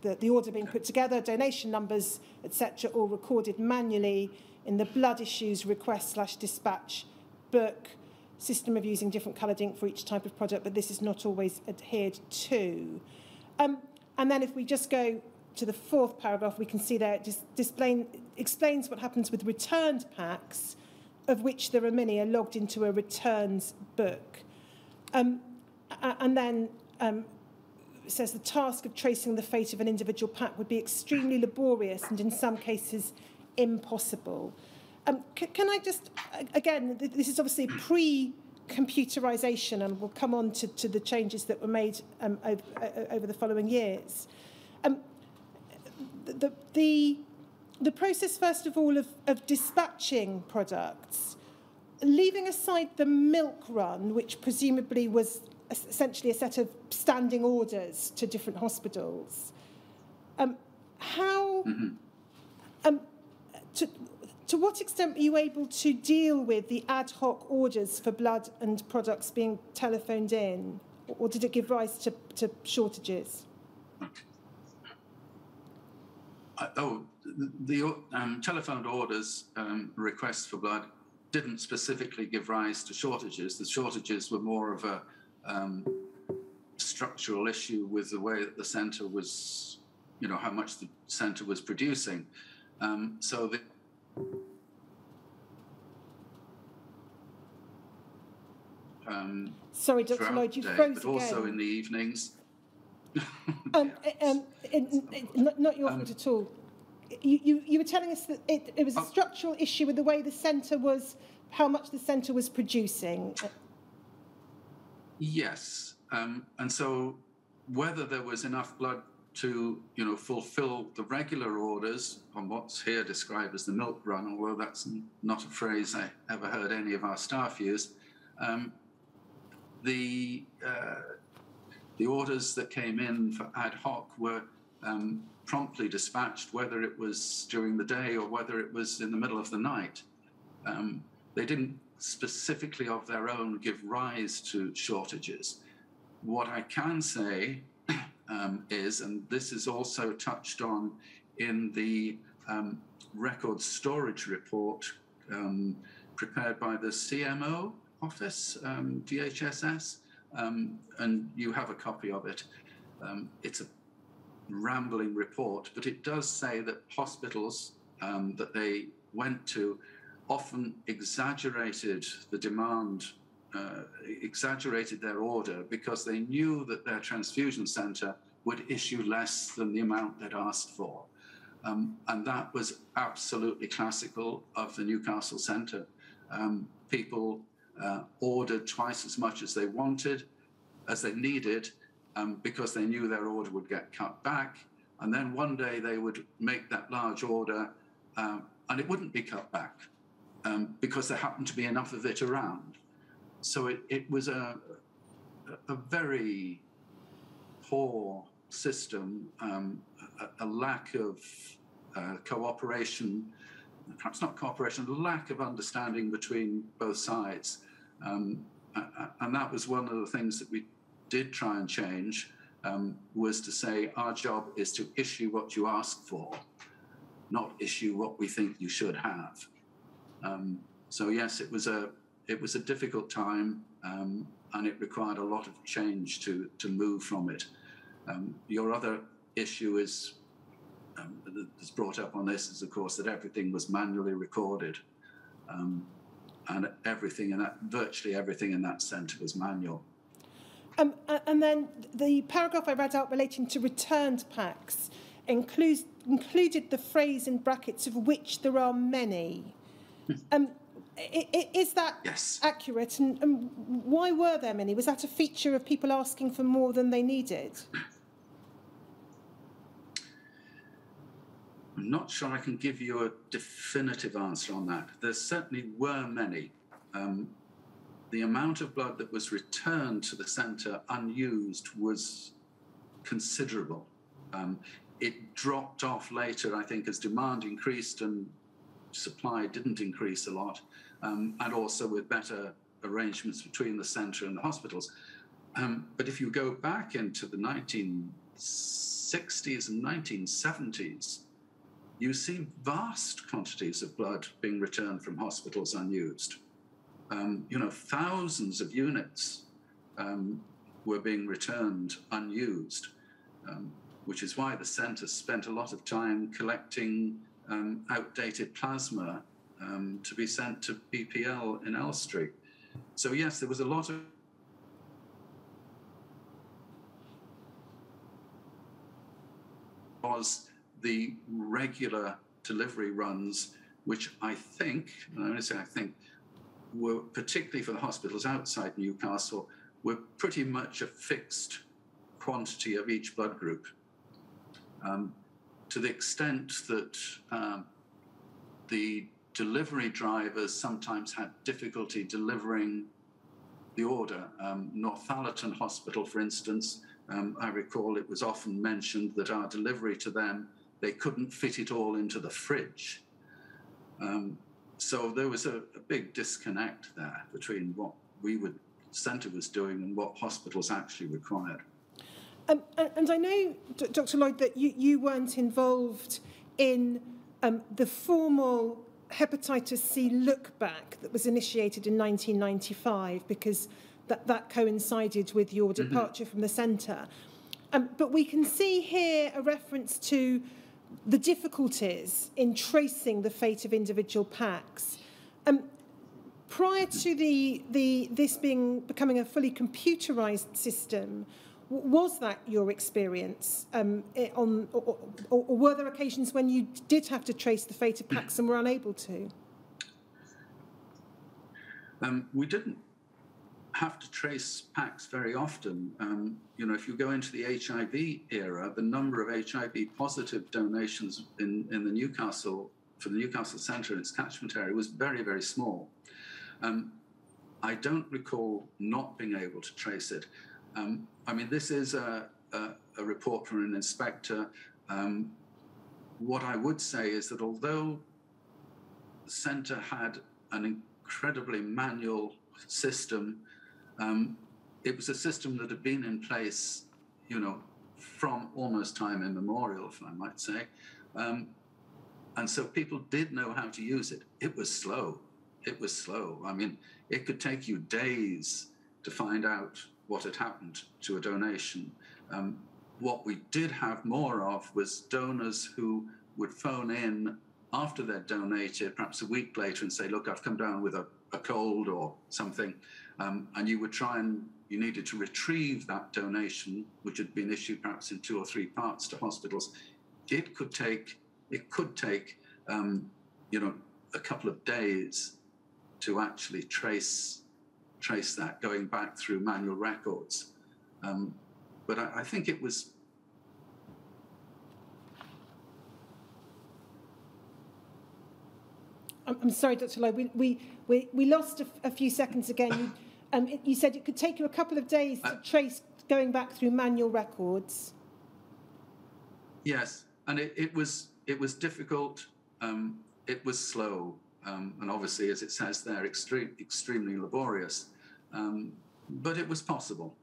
the order being put together, donation numbers, etc., all recorded manually in the blood issues request/dispatch book. System of using different coloured ink for each type of product, but this is not always adhered to. And then if we just go to the 4th paragraph, we can see there it explains what happens with returned packs, of which there are many are logged into a returns book. And then it says the task of tracing the fate of an individual pack would be extremely laborious and in some cases impossible. Can I just, again, this is obviously pre-computerisation, and we'll come on to the changes that were made over the following years. The process, first of all, of dispatching products, leaving aside the milk run, which presumably was essentially a set of standing orders to different hospitals, to what extent were you able to deal with the ad hoc orders for blood and products being telephoned in, or did it give rise to shortages? The telephoned orders, requests for blood, didn't specifically give rise to shortages. The shortages were more of a structural issue with the way that the centre was, how much the centre was producing. Sorry, Dr. Lloyd, you froze but also in the evenings. Not your fault at all. You were telling us that it was a structural issue with the way the centre was, how much the centre was producing. Yes, and so whether there was enough blood to, fulfil the regular orders on what's here described as the milk run, although that's not a phrase I ever heard any of our staff use. The orders that came in for ad hoc were promptly dispatched, whether it was during the day or whether it was in the middle of the night. They didn't specifically of their own give rise to shortages. What I can say is, and this is also touched on in the record storage report prepared by the CMO office, DHSS, and you have a copy of it. It's a rambling report, but it does say that hospitals that they went to often exaggerated the demand, exaggerated their order, because they knew that their transfusion centre would issue less than the amount they'd asked for. And that was absolutely classical of the Newcastle Centre. People ordered twice as much as they wanted, as they needed, because they knew their order would get cut back. And then one day they would make that large order and it wouldn't be cut back because there happened to be enough of it around. So it was a very poor system, a lack of cooperation, perhaps not cooperation, a lack of understanding between both sides. And that was one of the things that we did try and change, was to say our job is to issue what you ask for, not issue what we think you should have. So yes, it was a difficult time, and it required a lot of change to move from it. Your other issue is that's brought up on this is, of course, that everything was manually recorded, and everything in that, virtually everything in that centre was manual. And then the paragraph I read out relating to returned packs included the phrase in brackets of which there are many. Is that yes. accurate? And why were there many? Was that a feature of people asking for more than they needed? I'm not sure I can give you a definitive answer on that. There certainly were many. The amount of blood that was returned to the centre unused was considerable. It dropped off later, I think, as demand increased and supply didn't increase a lot, and also with better arrangements between the centre and the hospitals. But if you go back into the 1960s and 1970s, you see vast quantities of blood being returned from hospitals unused. Thousands of units were being returned unused, which is why the centre spent a lot of time collecting outdated plasma to be sent to BPL in Elstree. So yes, there was a lot of the regular delivery runs, which I think, and I only say I think, were particularly for the hospitals outside Newcastle, were pretty much a fixed quantity of each blood group. To the extent that the delivery drivers sometimes had difficulty delivering the order. Northallerton Hospital, for instance, I recall it was often mentioned that our delivery to them, they couldn't fit it all into the fridge. So there was a big disconnect there between what centre was doing and what hospitals actually required. And I know, Dr. Lloyd, that you weren't involved in the formal hepatitis C look-back that was initiated in 1995, because that coincided with your departure from the centre. But we can see here a reference to the difficulties in tracing the fate of individual packs. Prior to this becoming a fully computerised system, was that your experience? Or were there occasions when you did have to trace the fate of packs and were unable to? We didn't have to trace packs very often. If you go into the HIV era, the number of HIV positive donations in the Newcastle, for the Newcastle Centre and its catchment area, was very, very small. I don't recall not being able to trace it. This is a report from an inspector. What I would say is that although the centre had an incredibly manual system, it was a system that had been in place, from almost time immemorial, if I might say. And so people did know how to use it. It was slow. It was slow. It could take you days to find out what had happened to a donation. What we did have more of was donors who would phone in after they'd donated, perhaps a week later, and say, look, I've come down with a cold or something. And you would try and, you needed to retrieve that donation, which had been issued perhaps in 2 or 3 parts to hospitals. It could take, you know, a couple of days to actually trace that, going back through manual records. But I think it was. I'm sorry, Dr. Lloyd. We lost a few seconds again. You said it could take you a couple of days to trace going back through manual records. Yes, and it was difficult. It was slow, and obviously, as it says there, extremely laborious. But it was possible.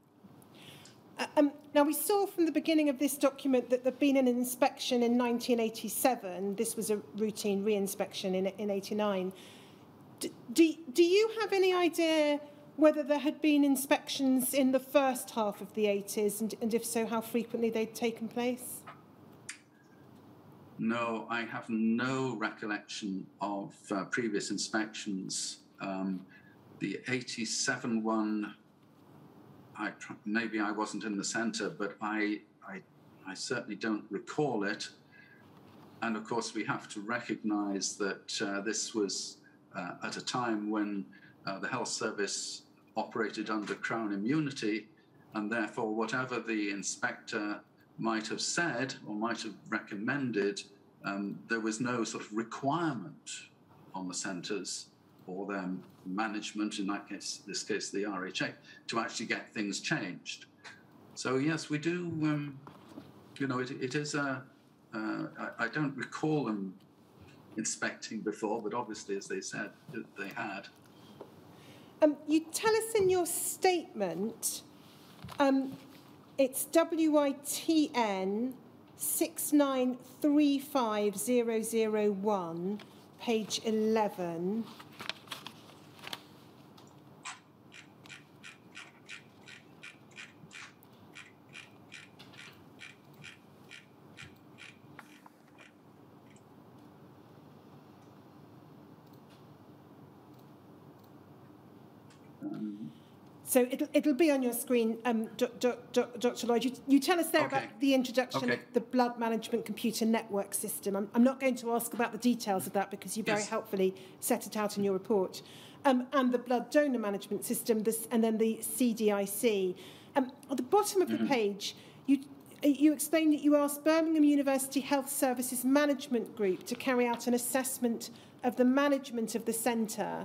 Now, we saw from the beginning of this document that there'd been an inspection in 1987. This was a routine re-inspection in 89. Do you have any idea whether there had been inspections in the first half of the 80s, and if so, how frequently they'd taken place? No, I have no recollection of previous inspections. The 87 one, maybe I wasn't in the centre, but I certainly don't recall it. And of course, we have to recognise that this was at a time when the health service operated under Crown immunity, and therefore whatever the inspector might have said or might have recommended, there was no sort of requirement on the centres or their management, in this case the RHA, to actually get things changed. So yes, we do, you know, it is I don't recall them inspecting before, but obviously, as they said, they had. You tell us in your statement, it's WITN 6935001, page 11. So it'll be on your screen, Dr. Lloyd. You tell us there about the introduction of the blood management computer network system. I'm not going to ask about the details of that because you very helpfully set it out in your report. And the blood donor management system, and then the CDIC. At the bottom of the page, you explain that you asked Birmingham University Health Services Management Group to carry out an assessment of the management of the centre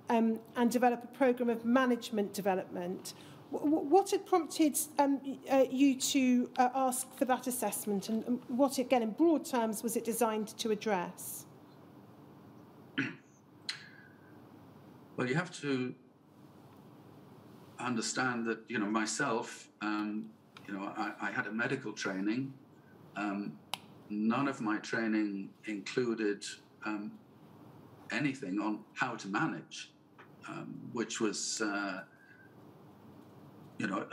and develop a programme of management development. What had prompted you to ask for that assessment, and what, again, in broad terms, was it designed to address? Well, you have to understand that, you know, myself, you know, I had a medical training. None of my training included anything on how to manage. Which was, you know,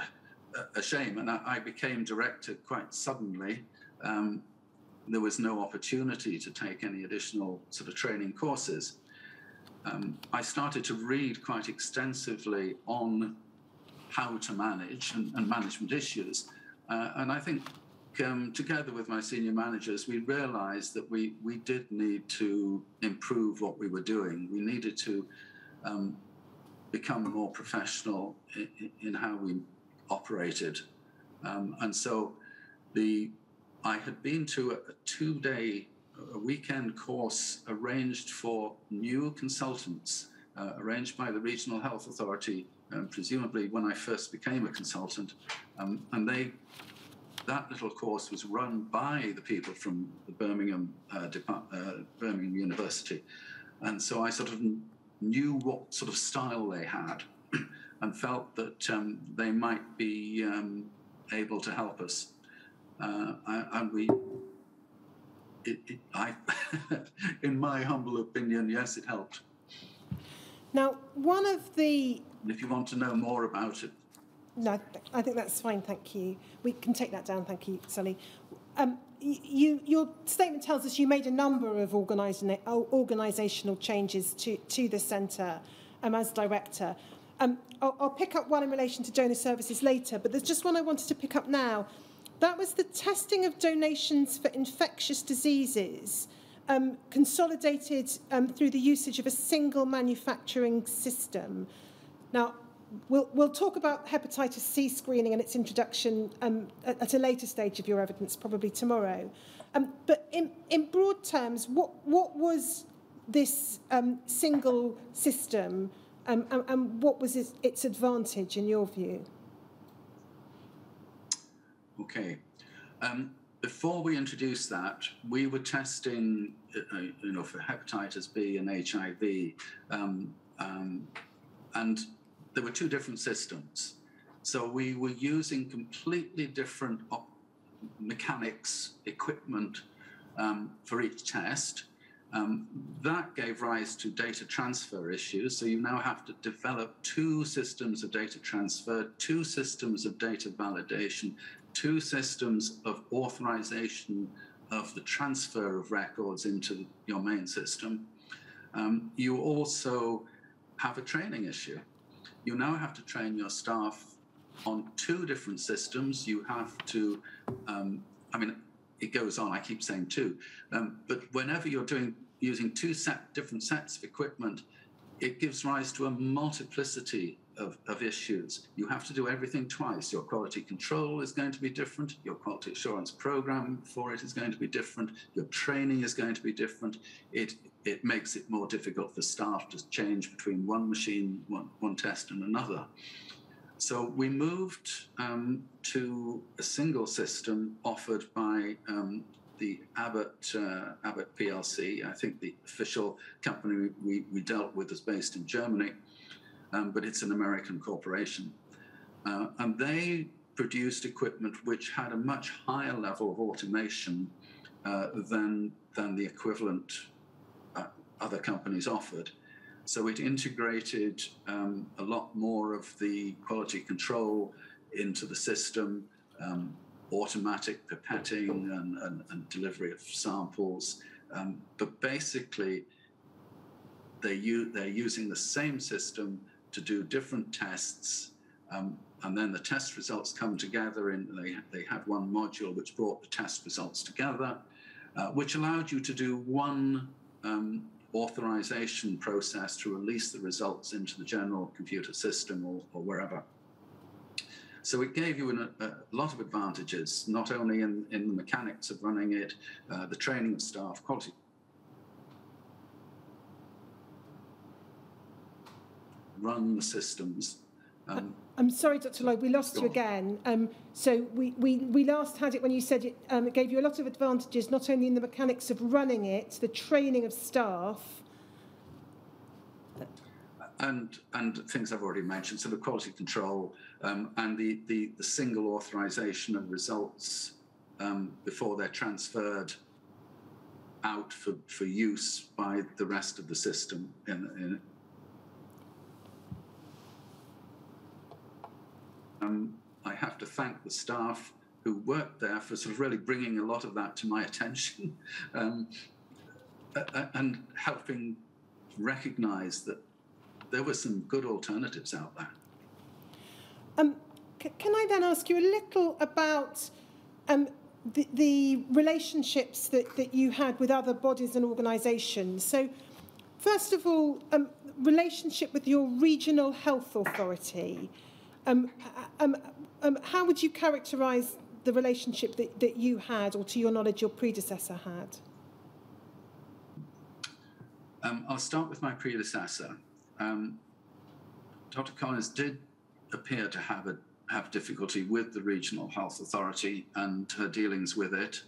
a shame. And I became director quite suddenly. There was no opportunity to take any additional sort of training courses. I started to read quite extensively on how to manage and management issues. And I think together with my senior managers, we realized that we did need to improve what we were doing. We needed to become more professional in how we operated. And so I had been to a 2-day, a weekend course arranged for new consultants, arranged by the Regional Health Authority, presumably when I first became a consultant. And that little course was run by the people from the Birmingham University. And so I sort of knew what sort of style they had and felt that they might be able to help us. In my humble opinion, yes, it helped. Now, one of the... If you want to know more about it. No, I think that's fine, thank you. We can take that down, thank you, Sally. Your statement tells us you made a number of organisational changes to the centre as director. I'll pick up one in relation to donor services later, but there's just one I wanted to pick up now. That was the testing of donations for infectious diseases, consolidated through the usage of a single manufacturing system. Now, we'll talk about hepatitis C screening and its introduction at a later stage of your evidence, probably tomorrow. But in broad terms, what was this single system and what was its advantage in your view? Okay. Before we introduced that, we were testing, for hepatitis B and HIV, and there were two different systems. So we were using completely different mechanics, equipment for each test. That gave rise to data transfer issues. So you now have to develop two systems of data transfer, two systems of data validation, two systems of authorization of the transfer of records into your main system. You also have a training issue. You now have to train your staff on two different systems. You have to, it goes on, I keep saying two, but whenever you're using different sets of equipment, it gives rise to a multiplicity of issues. You have to do everything twice. Your quality control is going to be different. Your quality assurance program for it is going to be different. Your training is going to be different. It makes it more difficult for staff to change between one machine, one test and another. So we moved to a single system offered by the Abbott PLC. I think the official company we dealt with is based in Germany, but it's an American corporation. And they produced equipment which had a much higher level of automation than the equivalent other companies offered. So it integrated a lot more of the quality control into the system, automatic pipetting and delivery of samples. But basically, they're using the same system to do different tests, and then the test results come together they had one module which brought the test results together, which allowed you to do one authorization process to release the results into the general computer system or wherever. So it gave you a lot of advantages, not only in the mechanics of running it, the training of staff, quality. Run the systems. I'm sorry, Dr. Lloyd, we lost you again. So we last had it when you said it gave you a lot of advantages, not only in the mechanics of running it, the training of staff. And things I've already mentioned, so the quality control and the single authorization of results before they're transferred out for use by the rest of the system. I have to thank the staff who worked there for sort of really bringing a lot of that to my attention and helping recognize that there were some good alternatives out there. Can I then ask you a little about the relationships that you had with other bodies and organisations? So, first of all, relationship with your regional health authority. How would you characterise the relationship that you had, or to your knowledge, your predecessor had? I'll start with my predecessor. Dr. Collins did appear to have difficulty with the regional health authority and her dealings with it.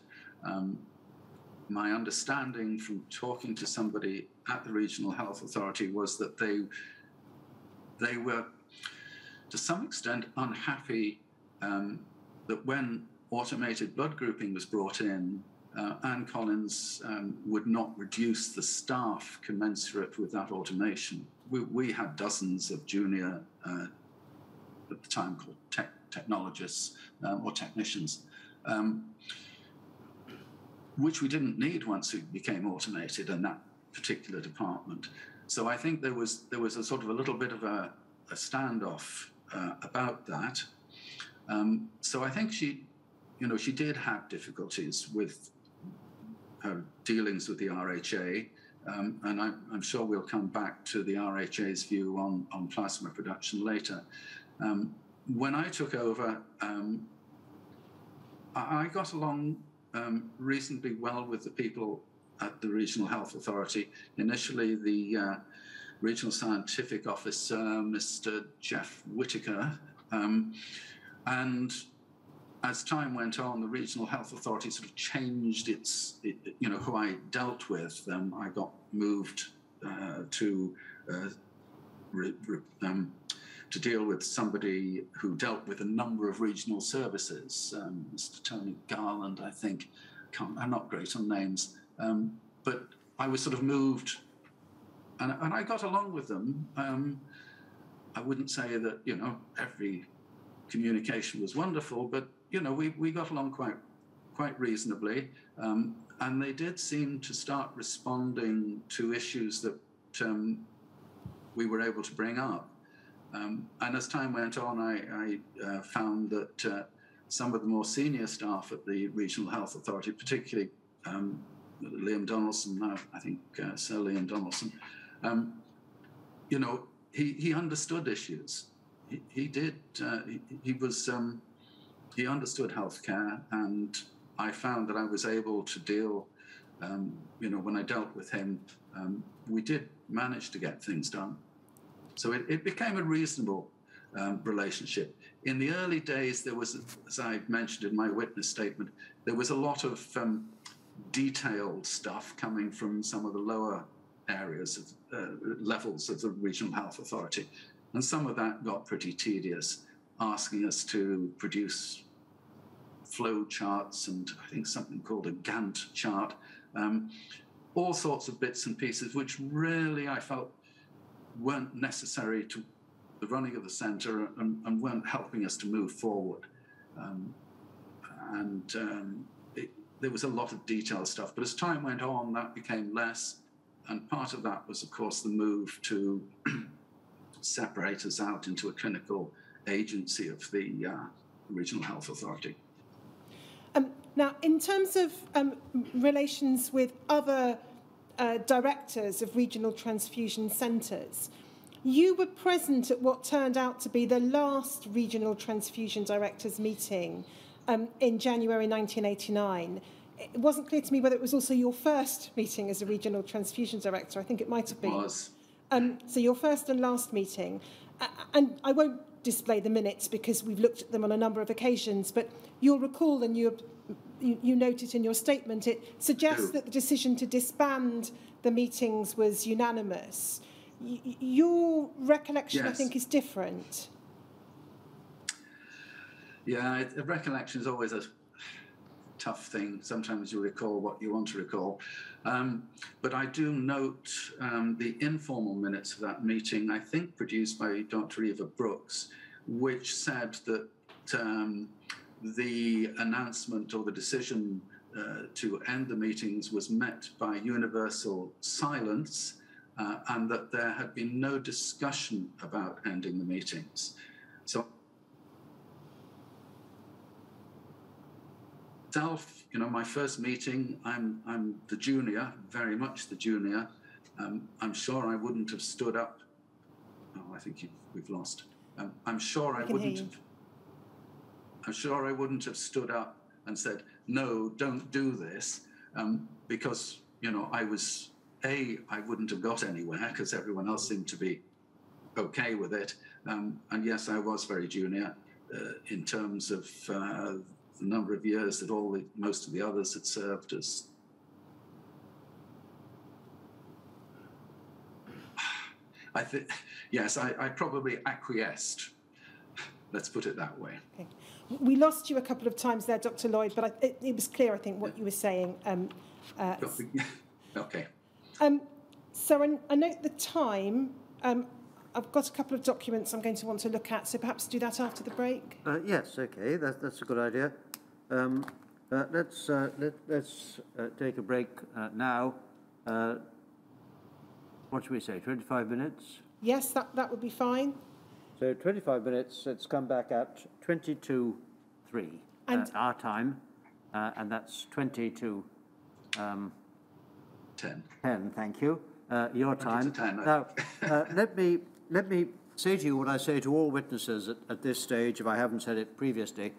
My understanding from talking to somebody at the regional health authority was that they were to some extent unhappy that when automated blood grouping was brought in, Anne Collins would not reduce the staff commensurate with that automation. We had dozens of junior at the time called technologists or technicians, which we didn't need once it became automated in that particular department. So I think there was a sort of a little bit of a standoff about that. So I think she did have difficulties with her dealings with the RHA, and I'm sure we'll come back to the RHA's view on plasma production later. When I took over, I got along reasonably well with the people at the Regional Health Authority. Initially, the Regional Scientific Officer, Mr. Jeff Whitaker, and as time went on, the Regional Health Authority sort of changed who I dealt with. I got moved to deal with somebody who dealt with a number of regional services, Mr. Tony Garland, I think. I'm not great on names, but I was sort of moved, and I got along with them. I wouldn't say that, every communication was wonderful, but, we got along quite reasonably, and they did seem to start responding to issues that we were able to bring up. And as time went on, I found that some of the more senior staff at the Regional Health Authority, particularly Liam Donaldson, now I think Sir Liam Donaldson, he understood issues. He did. He understood healthcare, and I found that I was able to deal. When I dealt with him, we did manage to get things done. So it became a reasonable relationship. In the early days, there was, as I mentioned in my witness statement, there was a lot of detailed stuff coming from some of the lower areas of levels of the Regional Health Authority. And some of that got pretty tedious, asking us to produce flow charts and I think something called a Gantt chart, all sorts of bits and pieces, which really I felt weren't necessary to the running of the centre and weren't helping us to move forward. There was a lot of detailed stuff, but as time went on, that became less. And part of that was, of course, the move to separate us out into a clinical agency of the Regional Health Authority. Now, in terms of relations with other directors of regional transfusion centres, you were present at what turned out to be the last regional transfusion directors meeting in January 1989. It wasn't clear to me whether it was also your first meeting as a regional transfusion director. I think it might have been. It was. So your first and last meeting. And I won't display the minutes because we've looked at them on a number of occasions, but you'll recall, and you note it in your statement, it suggests that the decision to disband the meetings was unanimous. Your recollection, yes, I think, is different. Yeah, recollection is always a tough thing. Sometimes you recall what you want to recall. But I do note the informal minutes of that meeting, I think produced by Dr. Eva Brooks, which said that the announcement or the decision to end the meetings was met by universal silence, and that there had been no discussion about ending the meetings. So my first meeting, I'm the junior, very much the junior. I'm sure I wouldn't have stood up. Oh, I think we've lost. I'm sure I wouldn't have stood up and said, no, don't do this, because, I wouldn't have got anywhere because everyone else seemed to be okay with it. And yes, I was very junior in terms of the number of years that most of the others had served as. I probably acquiesced. Let's put it that way. Okay. We lost you a couple of times there, Dr. Lloyd, but it was clear, I think, what you were saying. Okay. So I note the time. I've got a couple of documents I'm going to want to look at, so perhaps do that after the break. Yes, okay, that's a good idea. Let's take a break now. What should we say, 25 minutes? Yes, that would be fine. So 25 minutes, let's come back at 22:03, our time, and that's 20 to 10. 10, thank you, your 20 time. to 10. Now, let me say to you what I say to all witnesses at this stage, if I haven't said it previously,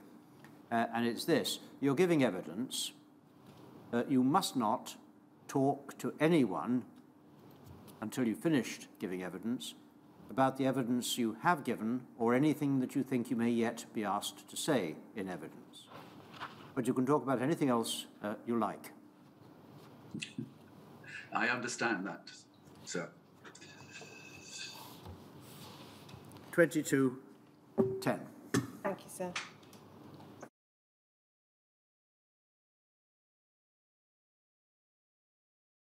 and it's this: you're giving evidence. You must not talk to anyone until you've finished giving evidence about the evidence you have given or anything that you think you may yet be asked to say in evidence. But you can talk about anything else you like. I understand that, sir. 22:10. Thank you, sir.